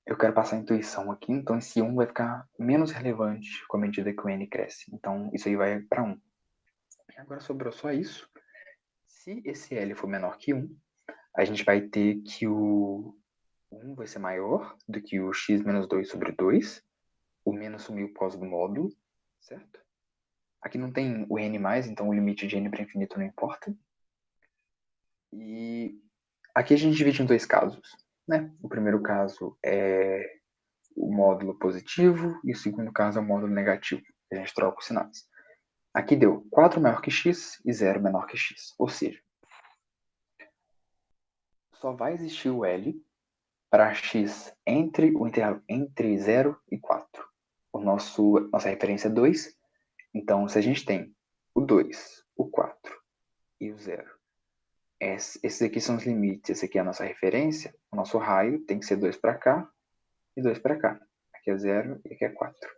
eu quero passar a intuição aqui, então esse 1 vai ficar menos relevante com a medida que o n cresce. Então isso aí vai para 1. Agora sobrou só isso. Se esse L for menor que 1, a gente vai ter que o 1 vai ser maior do que o x menos 2 sobre 2. O menos sumiu por causa do módulo, certo? Aqui não tem o n+, então o limite de n para infinito não importa. E aqui a gente divide em dois casos. Né? O primeiro caso é o módulo positivo e o segundo caso é o módulo negativo. A gente troca os sinais. Aqui deu 4 maior que x e 0 menor que x. Ou seja, só vai existir o L para x entre o intervalo entre 0 e 4. Nossa referência é 2. Então, se a gente tem o 2, o 4 e o 0, esses aqui são os limites, esse aqui é a nossa referência, o nosso raio tem que ser 2 para cá e 2 para cá. Aqui é 0 e aqui é 4.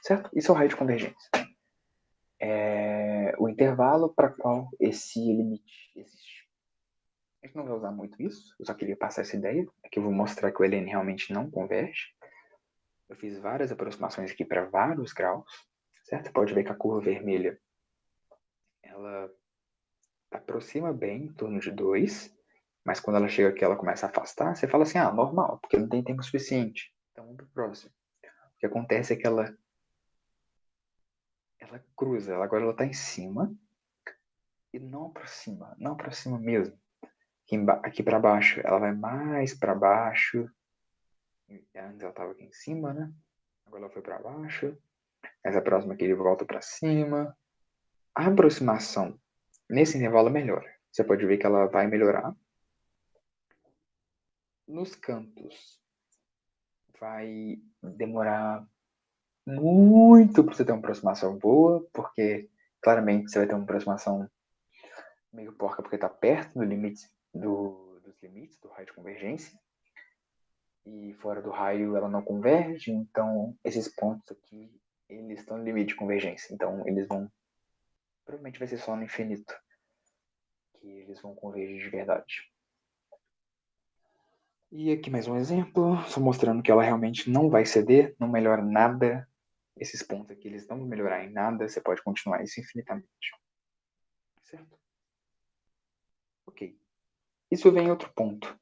Certo? Isso é o raio de convergência. O intervalo para qual esse limite existe. A gente não vai usar muito isso, eu só queria passar essa ideia. Aqui eu vou mostrar que o ln realmente não converge. Eu fiz várias aproximações aqui para vários graus, certo? Você pode ver que a curva vermelha ela aproxima bem em torno de 2, mas quando ela chega aqui ela começa a afastar, você fala assim, normal, porque não tem tempo suficiente. Então vamos para o próximo. O que acontece é que ela cruza, agora ela está em cima e não aproxima mesmo. Aqui para baixo, ela vai mais para baixo. Antes ela estava aqui em cima, né? Agora ela foi para baixo. Essa próxima aqui ele volta para cima. A aproximação nesse intervalo melhora. Você pode ver que ela vai melhorar. Nos cantos, vai demorar muito para você ter uma aproximação boa, porque claramente você vai ter uma aproximação meio porca, porque está perto dos limites do raio de convergência. E fora do raio ela não converge, então esses pontos aqui, eles estão no limite de convergência. Então eles vão, provavelmente vai ser só no infinito que eles vão convergir de verdade. E aqui mais um exemplo, só mostrando que ela realmente não vai ceder, não melhora nada. Esses pontos aqui, eles não vão melhorar em nada, você pode continuar isso infinitamente. Certo? Ok. Isso vem em outro ponto.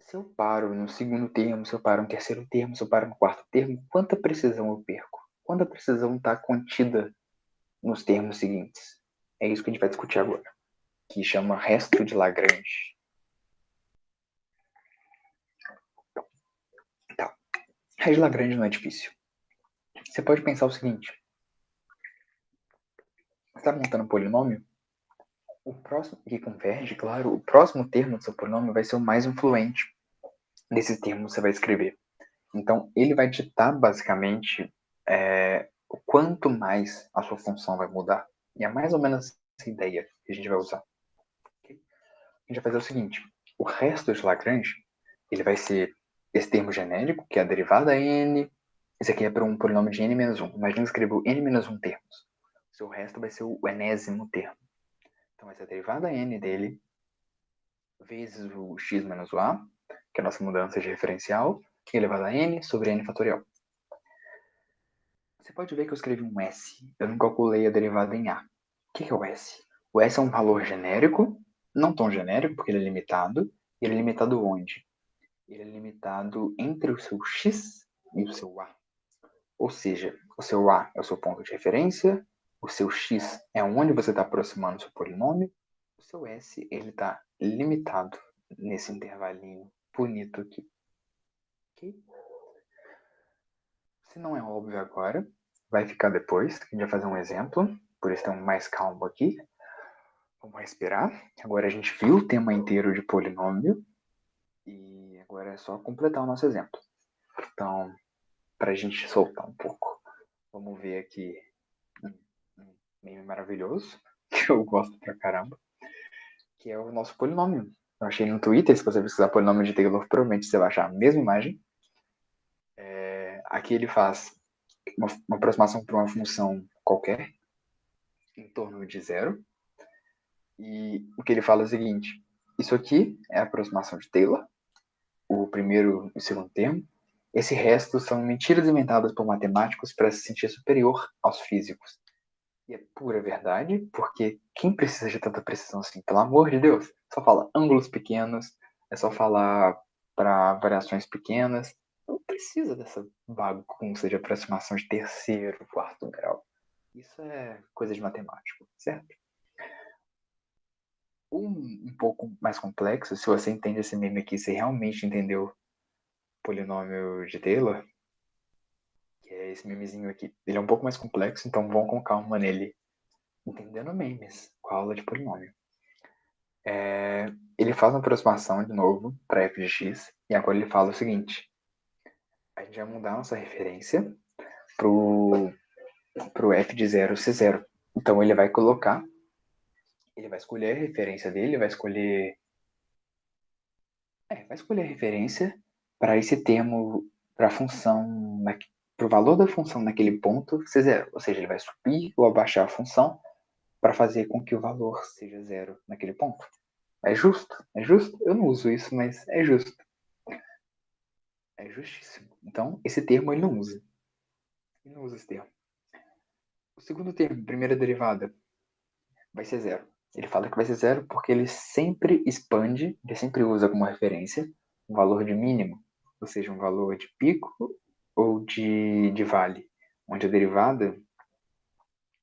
Se eu paro no segundo termo, se eu paro no terceiro termo, se eu paro no quarto termo, quanta precisão eu perco? Quanta precisão está contida nos termos seguintes? É isso que a gente vai discutir agora, que chama resto de Lagrange. Tá. Resto de Lagrange não é difícil. Você pode pensar o seguinte. Você está montando um polinômio? O próximo, que converge, claro, o próximo termo do seu polinômio vai ser o mais influente desse termo que você vai escrever. Então, ele vai ditar, basicamente, o quanto mais a sua função vai mudar. E é mais ou menos essa ideia que a gente vai usar. Okay? A gente vai fazer o seguinte. O resto de Lagrange, ele vai ser esse termo genérico, que é a derivada n. Esse aqui é para um polinômio de n menos 1. Imagina que escreveu n menos 1 termos. O seu resto vai ser o enésimo termo. Então, vai ser a derivada n dele vezes o x menos o a, que é a nossa mudança de referencial, elevado a n sobre n fatorial. Você pode ver que eu escrevi um S. Eu não calculei a derivada em A. O que é o S? O S é um valor genérico, não tão genérico, porque ele é limitado, ele é limitado onde? Ele é limitado entre o seu x e o seu a. Ou seja, o seu a é o seu ponto de referência, o seu x é onde você está aproximando o seu polinômio, o seu s ele está limitado nesse intervalinho bonito aqui. Okay? Se não é óbvio agora, vai ficar depois, que a gente vai fazer um exemplo, por isso estamos mais calmo aqui. Vamos respirar. Agora a gente viu o tema inteiro de polinômio e agora é só completar o nosso exemplo. Então, para a gente soltar um pouco, vamos ver aqui um meme maravilhoso, que eu gosto pra caramba, que é o nosso polinômio. Eu achei no Twitter, se você pesquisar polinômio de Taylor, provavelmente você vai achar a mesma imagem. Aqui ele faz uma aproximação para uma função qualquer, em torno de zero. E o que ele fala é o seguinte: isso aqui é a aproximação de Taylor, o primeiro e o segundo termo. Esse resto são mentiras inventadas por matemáticos para se sentir superior aos físicos. E é pura verdade, porque quem precisa de tanta precisão assim? Pelo amor de Deus, só fala ângulos pequenos, é só falar para variações pequenas. Não precisa dessa bagunça de aproximação de terceiro, quarto grau. Isso é coisa de matemático, certo? Um pouco mais complexo, se você entende esse meme aqui, você realmente entendeu o polinômio de Taylor, que é esse memezinho aqui. Ele é um pouco mais complexo, então vão com calma nele, entendendo memes, com a aula de polinômio. Ele faz uma aproximação de novo para f de x, e agora ele fala o seguinte: a gente vai mudar nossa referência pro f de 0 ser 0. Então ele vai colocar, ele vai escolher a referência dele, vai escolher a referência para esse termo, para a função, para o valor da função naquele ponto ser 0. Ou seja, ele vai subir ou abaixar a função para fazer com que o valor seja 0 naquele ponto. É justo? É justo? Eu não uso isso, mas é justo. É justíssimo. Então, esse termo ele não usa. Ele não usa esse termo. O segundo termo, primeira derivada, vai ser 0. Ele fala que vai ser 0 porque ele sempre expande, ele sempre usa como referência um valor de mínimo, ou seja, um valor de pico ou de vale, onde a derivada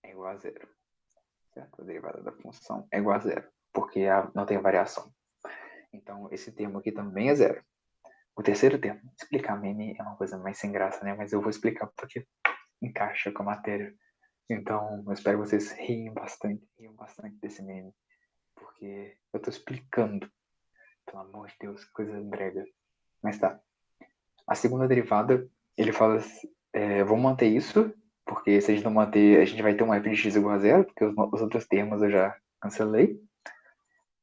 é igual a 0. Certo? A derivada da função é igual a 0, porque não tem variação. Então, esse termo aqui também é 0. O terceiro termo, explicar meme é uma coisa mais sem graça, né? Mas eu vou explicar porque encaixa com a matéria. Então, eu espero que vocês riam bastante desse meme, porque eu tô explicando. Pelo amor de Deus, que coisa brega. Mas tá. A segunda derivada, ele fala assim, vou manter isso, porque se a gente não manter, a gente vai ter um f de x igual a 0, porque os outros termos eu já cancelei.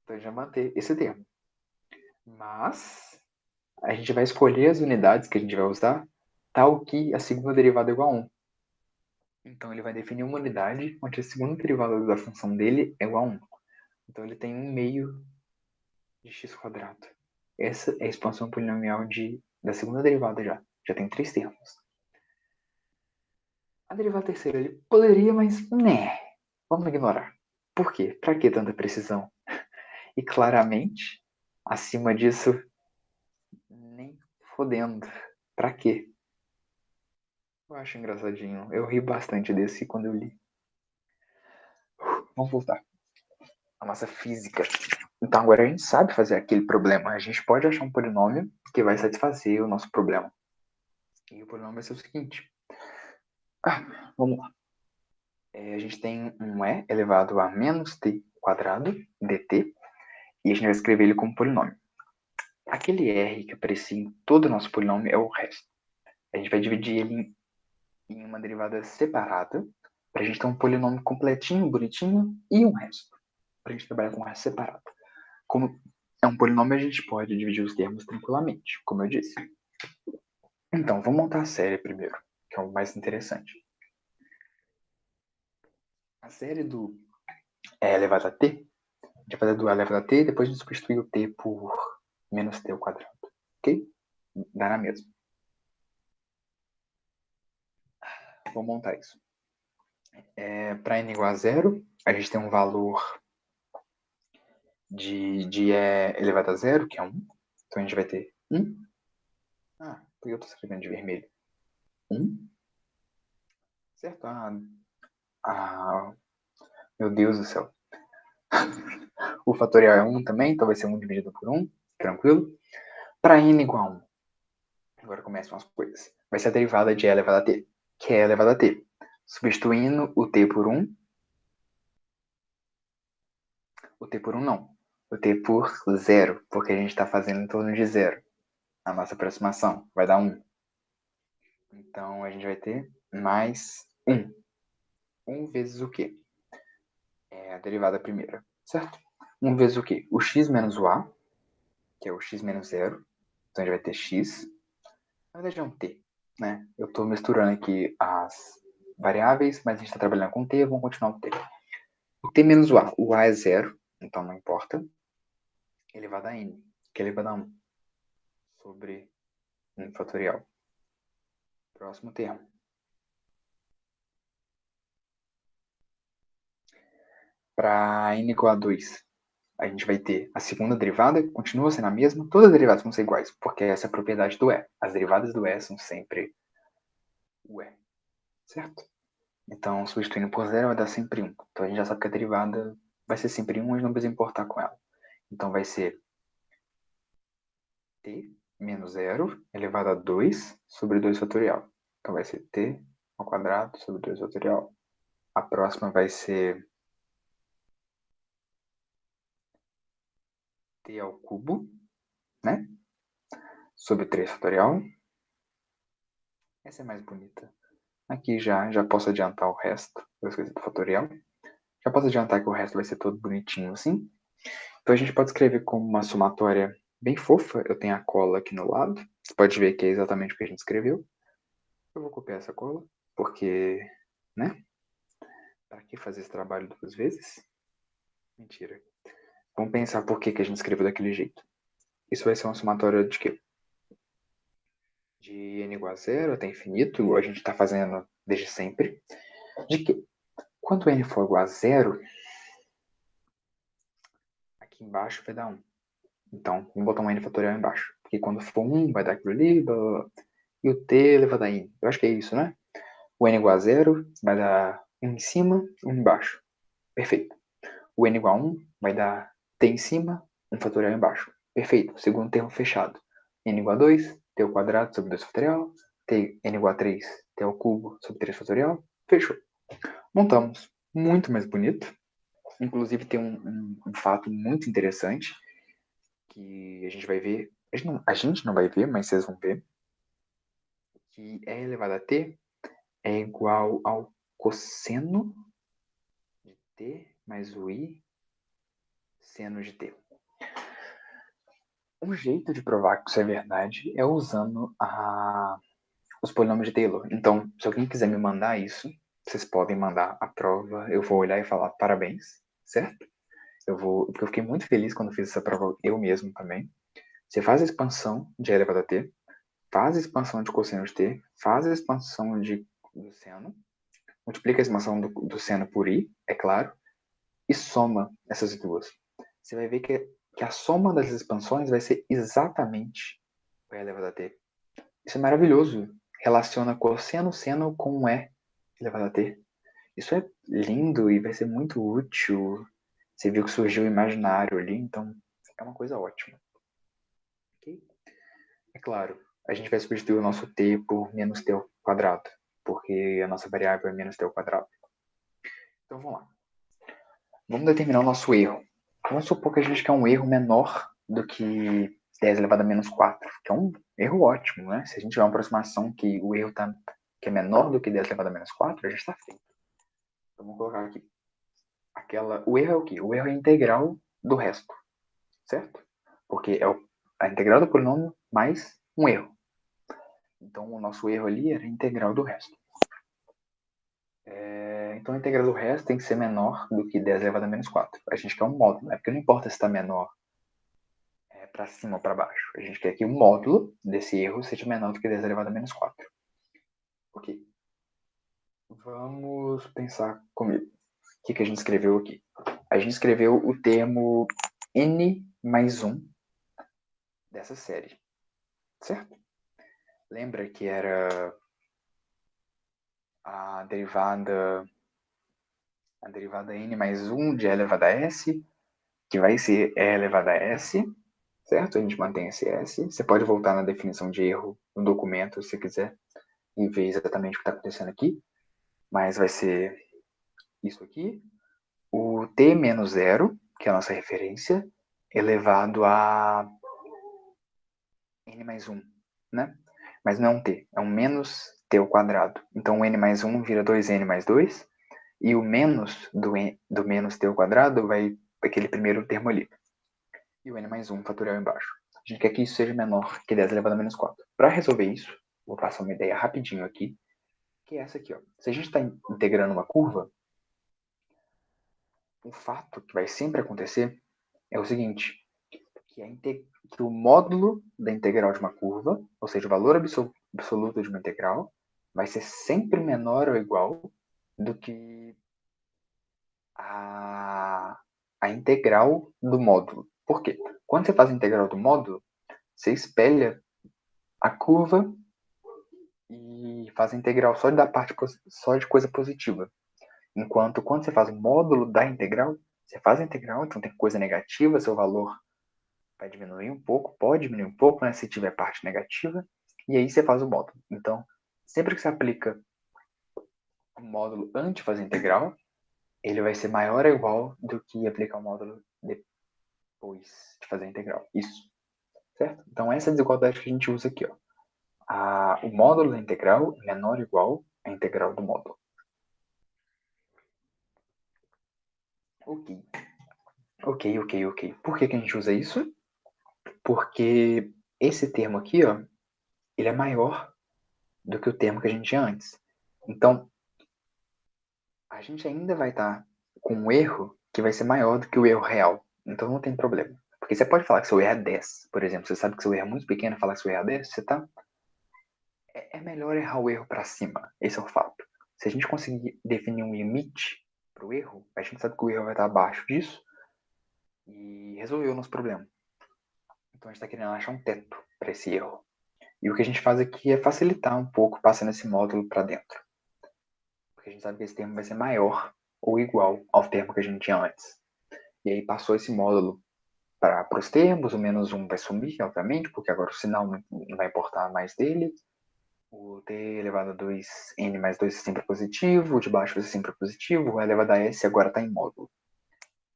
Então, a gente vai manter esse termo. Mas, a gente vai escolher as unidades que a gente vai usar, tal que a segunda derivada é igual a 1. Então, ele vai definir uma unidade onde a segunda derivada da função dele é igual a 1. Então, ele tem 1 meio de x quadrado. Essa é a expansão polinomial da segunda derivada já. Já tem 3 termos. A derivada terceira ele poderia, mas né, vamos ignorar. Por quê? Para que tanta precisão? E claramente, acima disso, nem fodendo. Pra quê? Eu acho engraçadinho. Eu ri bastante desse quando eu li. Vamos voltar. A nossa física. Então agora a gente sabe fazer aquele problema. A gente pode achar um polinômio que vai satisfazer o nosso problema. E o polinômio vai ser o seguinte. Vamos lá. A gente tem um e elevado a menos t quadrado dt. E a gente vai escrever ele como polinômio. Aquele r que aparecia em todo o nosso polinômio é o resto. A gente vai dividir ele em uma derivada separada, para a gente ter um polinômio completinho, bonitinho, e um resto, para a gente trabalhar com o resto separado. Como é um polinômio, a gente pode dividir os termos tranquilamente, como eu disse. Então, vamos montar a série primeiro, que é o mais interessante. A série do e elevado a t, a gente vai fazer do e elevado a t, e depois a gente substitui o t por menos t ao quadrado. Ok? Dá na mesma. Vou montar isso. Para n igual a 0, a gente tem um valor de E elevado a zero, que é 1. Então a gente vai ter 1. Ah, por que eu estou escrevendo de vermelho? 1. Certo? Meu Deus do céu. O fatorial é 1 também, então vai ser 1 dividido por 1. Tranquilo? Para n igual a 1. Agora começam as coisas. Vai ser a derivada de E elevado a t, que é E elevado a t. Substituindo o t por 1. O t por 1 não. O t por 0, porque a gente está fazendo em torno de 0. A nossa aproximação vai dar 1. Então a gente vai ter mais 1. 1 vezes o quê? É a derivada primeira, certo? 1 vezes o quê? O x menos o a, que é o x menos 0. Então a gente vai ter x. Na verdade é um t, né? Eu estou misturando aqui as variáveis, mas a gente está trabalhando com t, vamos continuar com t. O t menos o a é 0, então não importa. Elevado a n, que é elevado a 1, sobre 1 fatorial. Próximo termo. Para n igual a 2, a gente vai ter a segunda derivada, continua sendo a mesma, todas as derivadas vão ser iguais, porque essa é a propriedade do E. As derivadas do E são sempre o E, certo? Então, substituindo por zero vai dar sempre 1. Então, a gente já sabe que a derivada vai ser sempre 1, a gente não precisa importar com ela. Então, vai ser t menos 0 elevado a 2 sobre 2 fatorial. Então, vai ser t ao quadrado sobre 2 fatorial. A próxima vai ser t ao cubo, né? Sobre 3 fatorial. Essa é mais bonita. Aqui já posso adiantar o resto. Eu esqueci do fatorial. Já posso adiantar que o resto vai ser todo bonitinho assim. Então a gente pode escrever como uma somatória bem fofa. Eu tenho a cola aqui no lado. Você pode ver que é exatamente o que a gente escreveu. Eu vou copiar essa cola, porque, né? Para que fazer esse trabalho duas vezes? Mentira. Vamos pensar por que a gente escreveu daquele jeito. Isso vai ser uma somatória de quê? De n igual a zero até infinito, igual a gente está fazendo desde sempre. De que, quando n for igual a zero, aqui embaixo vai dar 1. Então, vamos botar um n fatorial embaixo. Porque quando for 1, vai dar aquilo ali, blá, blá, blá. E o t elevado a n. Eu acho que é isso, né? O n igual a 0 vai dar 1 em cima, 1 embaixo. Perfeito. O n igual a 1 vai dar t em cima, 1 fatorial embaixo. Perfeito. Segundo termo fechado. N igual a 2, t ao quadrado sobre 2 fatorial. N igual a 3, t ao cubo sobre 3 fatorial. Fechou. Montamos. Muito mais bonito. Inclusive tem um fato muito interessante que a gente vai ver. A gente não vai ver, mas vocês vão ver. Que E elevado a t é igual ao cosseno de t mais o i seno de t. Um jeito de provar que isso é verdade é usando os polinômios de Taylor. Então, se alguém quiser me mandar isso, vocês podem mandar a prova. Eu vou olhar e falar parabéns, certo? Porque eu fiquei muito feliz quando fiz essa prova eu mesmo também. Você faz a expansão de E elevado a t, faz a expansão de cosseno de t, faz a expansão do seno, multiplica a expansão do seno por i, é claro, e soma essas duas. Você vai ver que a soma das expansões vai ser exatamente o E elevado a t. Isso é maravilhoso. Relaciona cosseno, seno com E elevado a t. Isso é lindo e vai ser muito útil. Você viu que surgiu o imaginário ali, então é uma coisa ótima. Okay? É claro, a gente vai substituir o nosso t por menos t ao quadrado, porque a nossa variável é menos t ao quadrado. Então vamos lá. Vamos determinar o nosso erro. Vamos supor que a gente quer um erro menor do que 10 elevado a menos 4, que é um erro ótimo, né? Se a gente tiver uma aproximação que o erro que é menor do que 10 elevado a menos 4, a gente está feito. Então vamos colocar aqui. O erro é o quê? O erro é a integral do resto, certo? Porque é a integral do polinômio mais um erro. Então o nosso erro ali era a integral do resto. Então a integral do resto tem que ser menor do que 10 elevado a menos 4. A gente quer um módulo, né? Porque não importa se está menor para cima ou para baixo. A gente quer que o módulo desse erro seja menor do que 10 elevado a menos 4. Ok. Vamos pensar comigo. O que a gente escreveu aqui? A gente escreveu o termo n mais 1 dessa série, certo? Lembra que era a derivada n mais 1 de e elevado a s, que vai ser e elevado a s, certo? A gente mantém esse s. Você pode voltar na definição de erro no documento, se você quiser, e ver exatamente o que está acontecendo aqui. Mas vai ser isso aqui. O t menos 0, que é a nossa referência, elevado a n mais 1, né? Mas não é um t, é um menos t ao quadrado. Então o n mais 1 vira 2n mais 2, e o menos do menos t ao quadrado vai para aquele primeiro termo ali. E o n mais 1 fatorial embaixo. A gente quer que isso seja menor que 10 elevado a menos 4. Para resolver isso, vou passar uma ideia rapidinho aqui, que é essa aqui. Ó. Se a gente está integrando uma curva, o fato que vai sempre acontecer é o seguinte, que o módulo da integral de uma curva, ou seja, o valor absoluto de uma integral, vai ser sempre menor ou igual do que a integral do módulo. Por quê? Quando você faz a integral do módulo, você espelha a curva e faz a integral só de coisa positiva. Enquanto quando você faz o módulo da integral, você faz a integral, então tem coisa negativa, seu valor vai diminuir um pouco, pode diminuir um pouco, né, se tiver parte negativa, e aí você faz o módulo. Então, sempre que você aplica o módulo antes de fazer a integral, ele vai ser maior ou igual do que aplicar o módulo depois de fazer a integral. Isso, certo? Então, essa é a desigualdade que a gente usa aqui. Ó. O módulo da integral é menor ou igual à integral do módulo. Ok. Ok. Por que a gente usa isso? Porque esse termo aqui, ó, ele é maior do que o termo que a gente tinha antes. Então, a gente ainda vai estar com um erro que vai ser maior do que o erro real. Então não tem problema. Porque você pode falar que seu erro é 10, por exemplo. Você sabe que seu erro é muito pequeno e falar que seu erro é 10, você tá... É melhor errar o erro para cima. Esse é o fato. Se a gente conseguir definir um limite para o erro, a gente sabe que o erro vai estar abaixo disso e resolveu o nosso problema. Então a gente está querendo achar um teto para esse erro. E o que a gente faz aqui é facilitar um pouco passando esse módulo para dentro. Porque a gente sabe que esse termo vai ser maior ou igual ao termo que a gente tinha antes. E aí passou esse módulo para os termos, o menos 1 vai sumir, obviamente, porque agora o sinal não vai importar mais dele. O t elevado a 2n mais 2 é sempre positivo, o de baixo vai ser sempre positivo, o e elevado a s agora está em módulo.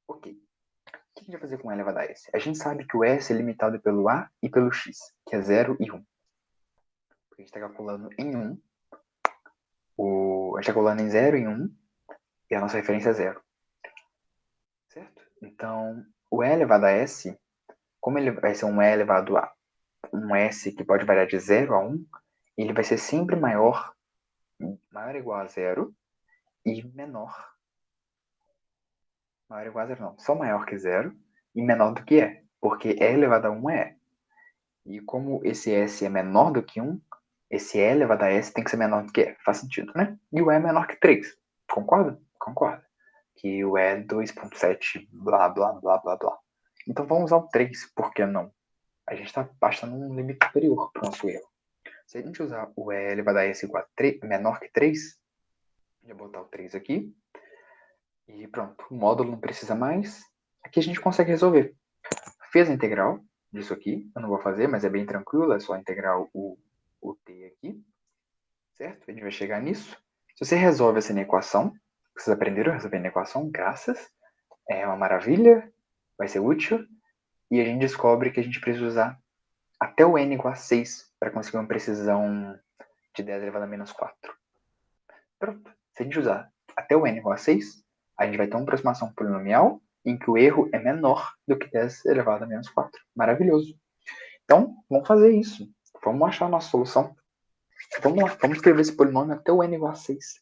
Ok. O que a gente vai fazer com o e elevado a s? A gente sabe que o s é limitado pelo a e pelo x, que é 0 e 1. Porque a gente está calculando em 1, a gente está calculando em 0 e em 1, e a nossa referência é 0. Certo? Então, o e elevado a s, como ele vai ser um e elevado a um s que pode variar de 0 a 1, ele vai ser sempre maior ou igual a 0 e maior ou igual a 0 não, só maior que 0 e menor do que e, porque e elevado a 1 é e. E como esse s é menor do que 1, esse e elevado a s tem que ser menor do que e. Faz sentido, né? E o e é menor que 3. Concorda? Concorda. Que o e é 2.7, blá, blá, blá, blá, blá. Então vamos usar o 3, por que não? A gente está baixando um limite superior para o nosso erro. Se a gente usar o e elevado a s igual a 3, menor que 3, vou botar o 3 aqui, e pronto, o módulo não precisa mais. Aqui a gente consegue resolver. Fez a integral disso aqui, eu não vou fazer, mas é bem tranquilo, é só integrar o t aqui, certo? A gente vai chegar nisso. Se você resolve essa equação, vocês aprenderam a resolver a equação, graças, é uma maravilha, vai ser útil, e a gente descobre que a gente precisa usar até o n igual a 6 para conseguir uma precisão de 10 elevado a menos 4. Pronto. Se a gente usar até o n igual a 6, a gente vai ter uma aproximação polinomial em que o erro é menor do que 10 elevado a menos 4. Maravilhoso. Então, vamos fazer isso. Vamos achar a nossa solução. Vamos lá, vamos escrever esse polinômio até o n igual a 6.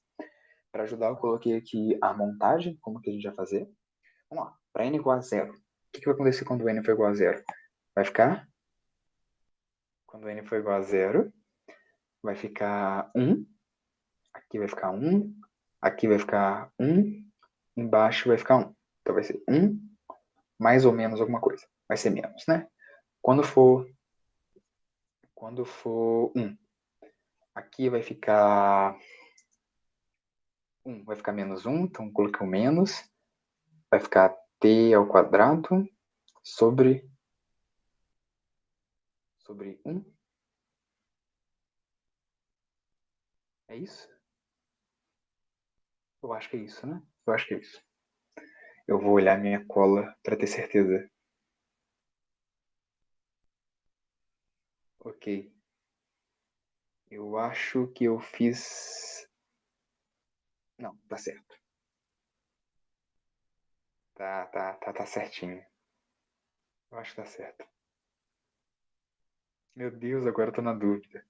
Para ajudar, eu coloquei aqui a montagem, como que a gente vai fazer. Vamos lá, para n igual a 0. O que vai acontecer quando o n for igual a 0? Vai ficar, quando o n for igual a 0, vai ficar 1. Aqui vai ficar 1. Aqui vai ficar 1. Embaixo vai ficar 1. Então vai ser 1, mais ou menos alguma coisa. Vai ser menos, né? Quando for 1, aqui vai ficar 1, vai ficar menos 1, então coloquei o menos. Vai ficar t ao quadrado sobre 1. É isso? Eu acho que é isso, né? Eu acho que é isso. Eu vou olhar minha cola para ter certeza. Ok. Eu acho que eu fiz... Não, tá certo. Tá certinho. Eu acho que tá certo. Meu Deus, agora eu tô na dúvida.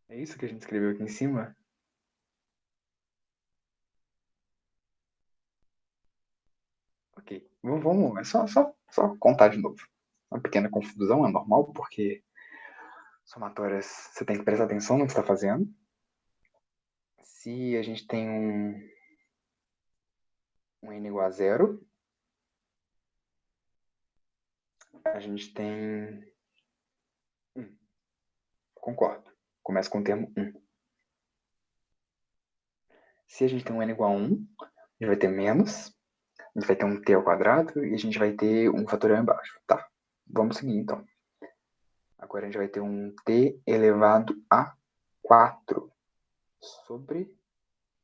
É isso que a gente escreveu aqui em cima? Ok. Vamos, é só contar de novo. Uma pequena confusão, é normal, porque somatórias você tem que prestar atenção no que está fazendo. Se a gente tem um n igual a zero, a gente tem 1. Concordo. Começa com o termo 1. Se a gente tem um n igual a 1, a gente vai ter menos, a gente vai ter um t ao quadrado e a gente vai ter um fatorial embaixo. Tá, vamos seguir então. Agora a gente vai ter um t elevado a 4 sobre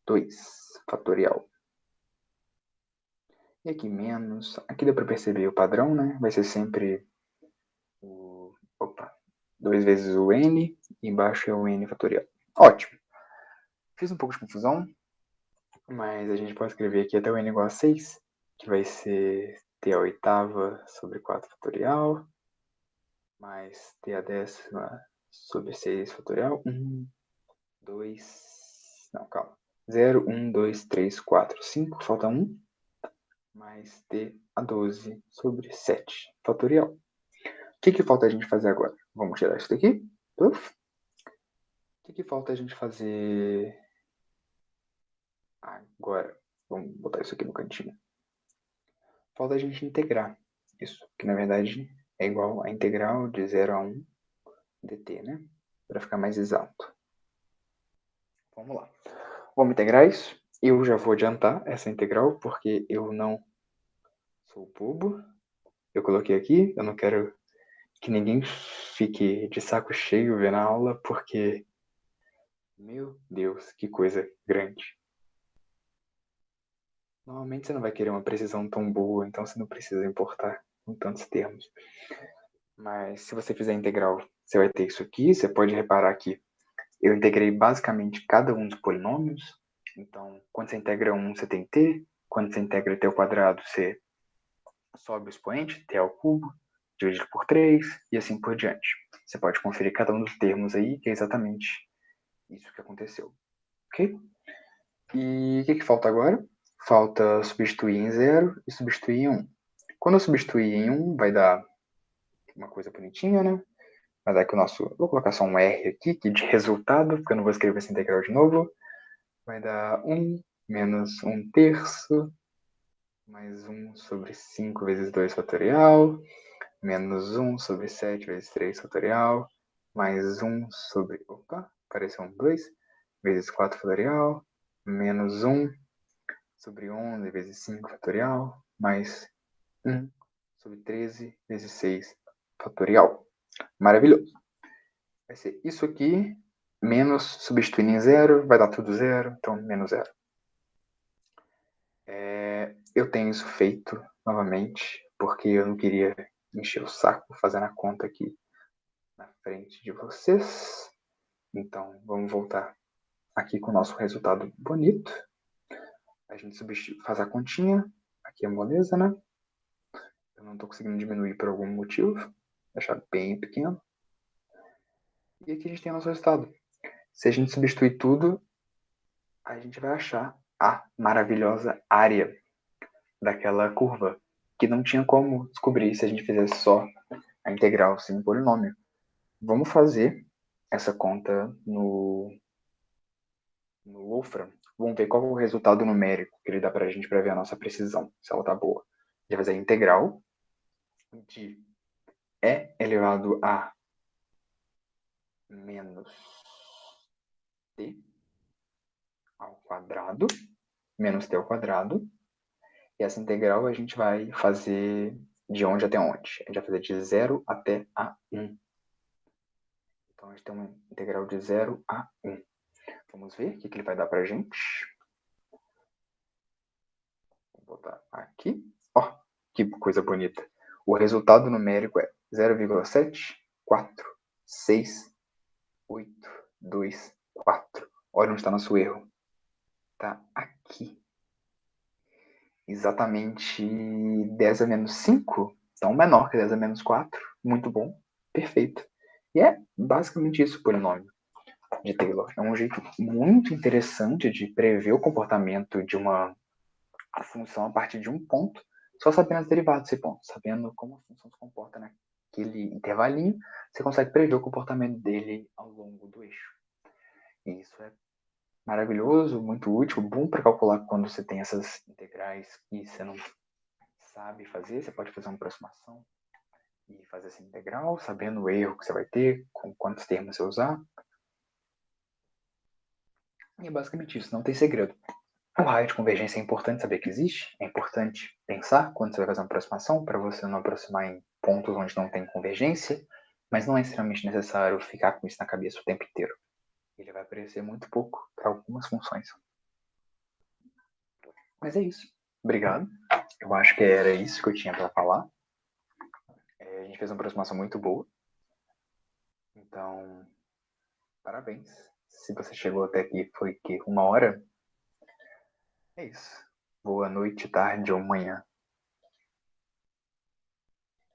2 fatorial. E aqui menos, aqui dá para perceber o padrão, né? Vai ser sempre 2 vezes o n, e embaixo é o n fatorial. Ótimo. Fiz um pouco de confusão, mas a gente pode escrever aqui até o n igual a 6, que vai ser t a oitava sobre 4 fatorial, mais t a décima sobre 6 fatorial. 1, 2... Não, calma. 0, 1, 2, 3, 4, 5. Falta 1. Mais t a 12 sobre 7 fatorial. O que falta a gente fazer agora? Vamos tirar isso daqui. Uf. O que falta a gente fazer agora? Vamos botar isso aqui no cantinho. Falta a gente integrar isso, que na verdade é igual a integral de 0 a 1 dt, né? Para ficar mais exato. Vamos lá. Vamos integrar isso. Eu já vou adiantar essa integral, porque eu não sou bobo. Eu coloquei aqui, eu não quero que ninguém fique de saco cheio vendo a aula, porque, meu Deus, que coisa grande. Normalmente você não vai querer uma precisão tão boa, então você não precisa importar com tantos termos. Mas se você fizer a integral, você vai ter isso aqui. Você pode reparar que eu integrei basicamente cada um dos polinômios. Então, quando você integra 1, você tem t. Quando você integra t ao quadrado, você sobe o expoente, t ao cubo, dividido por 3, e assim por diante. Você pode conferir cada um dos termos aí, que é exatamente isso que aconteceu. Ok? E o que falta agora? Falta substituir em 0 e substituir em 1. Quando eu substituir em 1, vai dar uma coisa bonitinha, né? Vai dar que o nosso... Vou colocar só um R aqui, que de resultado, porque eu não vou escrever essa integral de novo. Vai dar 1 menos 1 terço, mais 1 sobre 5 vezes 2 fatorial, menos 1 sobre 7 vezes 3 fatorial, mais 1 sobre... Opa, apareceu um 2, vezes 4 fatorial, menos 1 sobre 11 vezes 5 fatorial, mais 1 sobre 13 vezes 6 fatorial. Maravilhoso. Vai ser isso aqui, menos substituindo em 0, vai dar tudo 0, então menos 0. Eu tenho isso feito novamente, porque eu não queria encher o saco fazendo a conta aqui na frente de vocês. Então, vamos voltar aqui com o nosso resultado bonito. A gente faz a continha. Aqui é moleza, né? Eu não estou conseguindo diminuir por algum motivo. Vou deixar bem pequeno. E aqui a gente tem o nosso resultado. Se a gente substituir tudo, a gente vai achar a maravilhosa área daquela curva, que não tinha como descobrir se a gente fizesse só a integral sem o polinômio. Vamos fazer essa conta no Wolfram. Vamos ver qual é o resultado numérico que ele dá para a gente para ver a nossa precisão, se ela está boa. vai fazer a integral de e elevado a menos t ao quadrado, menos t ao quadrado. E essa integral a gente vai fazer de onde até onde? A gente vai fazer de 0 até a 1. Então, a gente tem uma integral de 0 a 1. Vamos ver o que ele vai dar pra gente. Vou botar aqui. Ó, que coisa bonita. O resultado numérico é 0,7468224. Olha onde está nosso erro. Está aqui. Exatamente 10 a menos 5. Então, menor que 10 a menos 4. Muito bom. Perfeito. E é basicamente isso o polinômio de Taylor. É um jeito muito interessante de prever o comportamento de uma função a partir de um ponto, só sabendo as derivadas desse ponto, sabendo como a função se comporta naquele intervalinho, você consegue prever o comportamento dele ao longo do eixo. E isso é maravilhoso, muito útil, bom para calcular quando você tem essas integrais que você não sabe fazer, você pode fazer uma aproximação e fazer essa integral, sabendo o erro que você vai ter, com quantos termos você usar. E é basicamente isso, não tem segredo. O raio de convergência é importante saber que existe, é importante pensar quando você vai fazer uma aproximação, para você não aproximar em pontos onde não tem convergência, mas não é extremamente necessário ficar com isso na cabeça o tempo inteiro. Ele vai aparecer muito pouco para algumas funções. Mas é isso. Obrigado. Eu acho que era isso que eu tinha para falar. A gente fez uma aproximação muito boa. Então, parabéns. Se você chegou até aqui, foi que 1 hora. É isso. Boa noite, tarde ou manhã.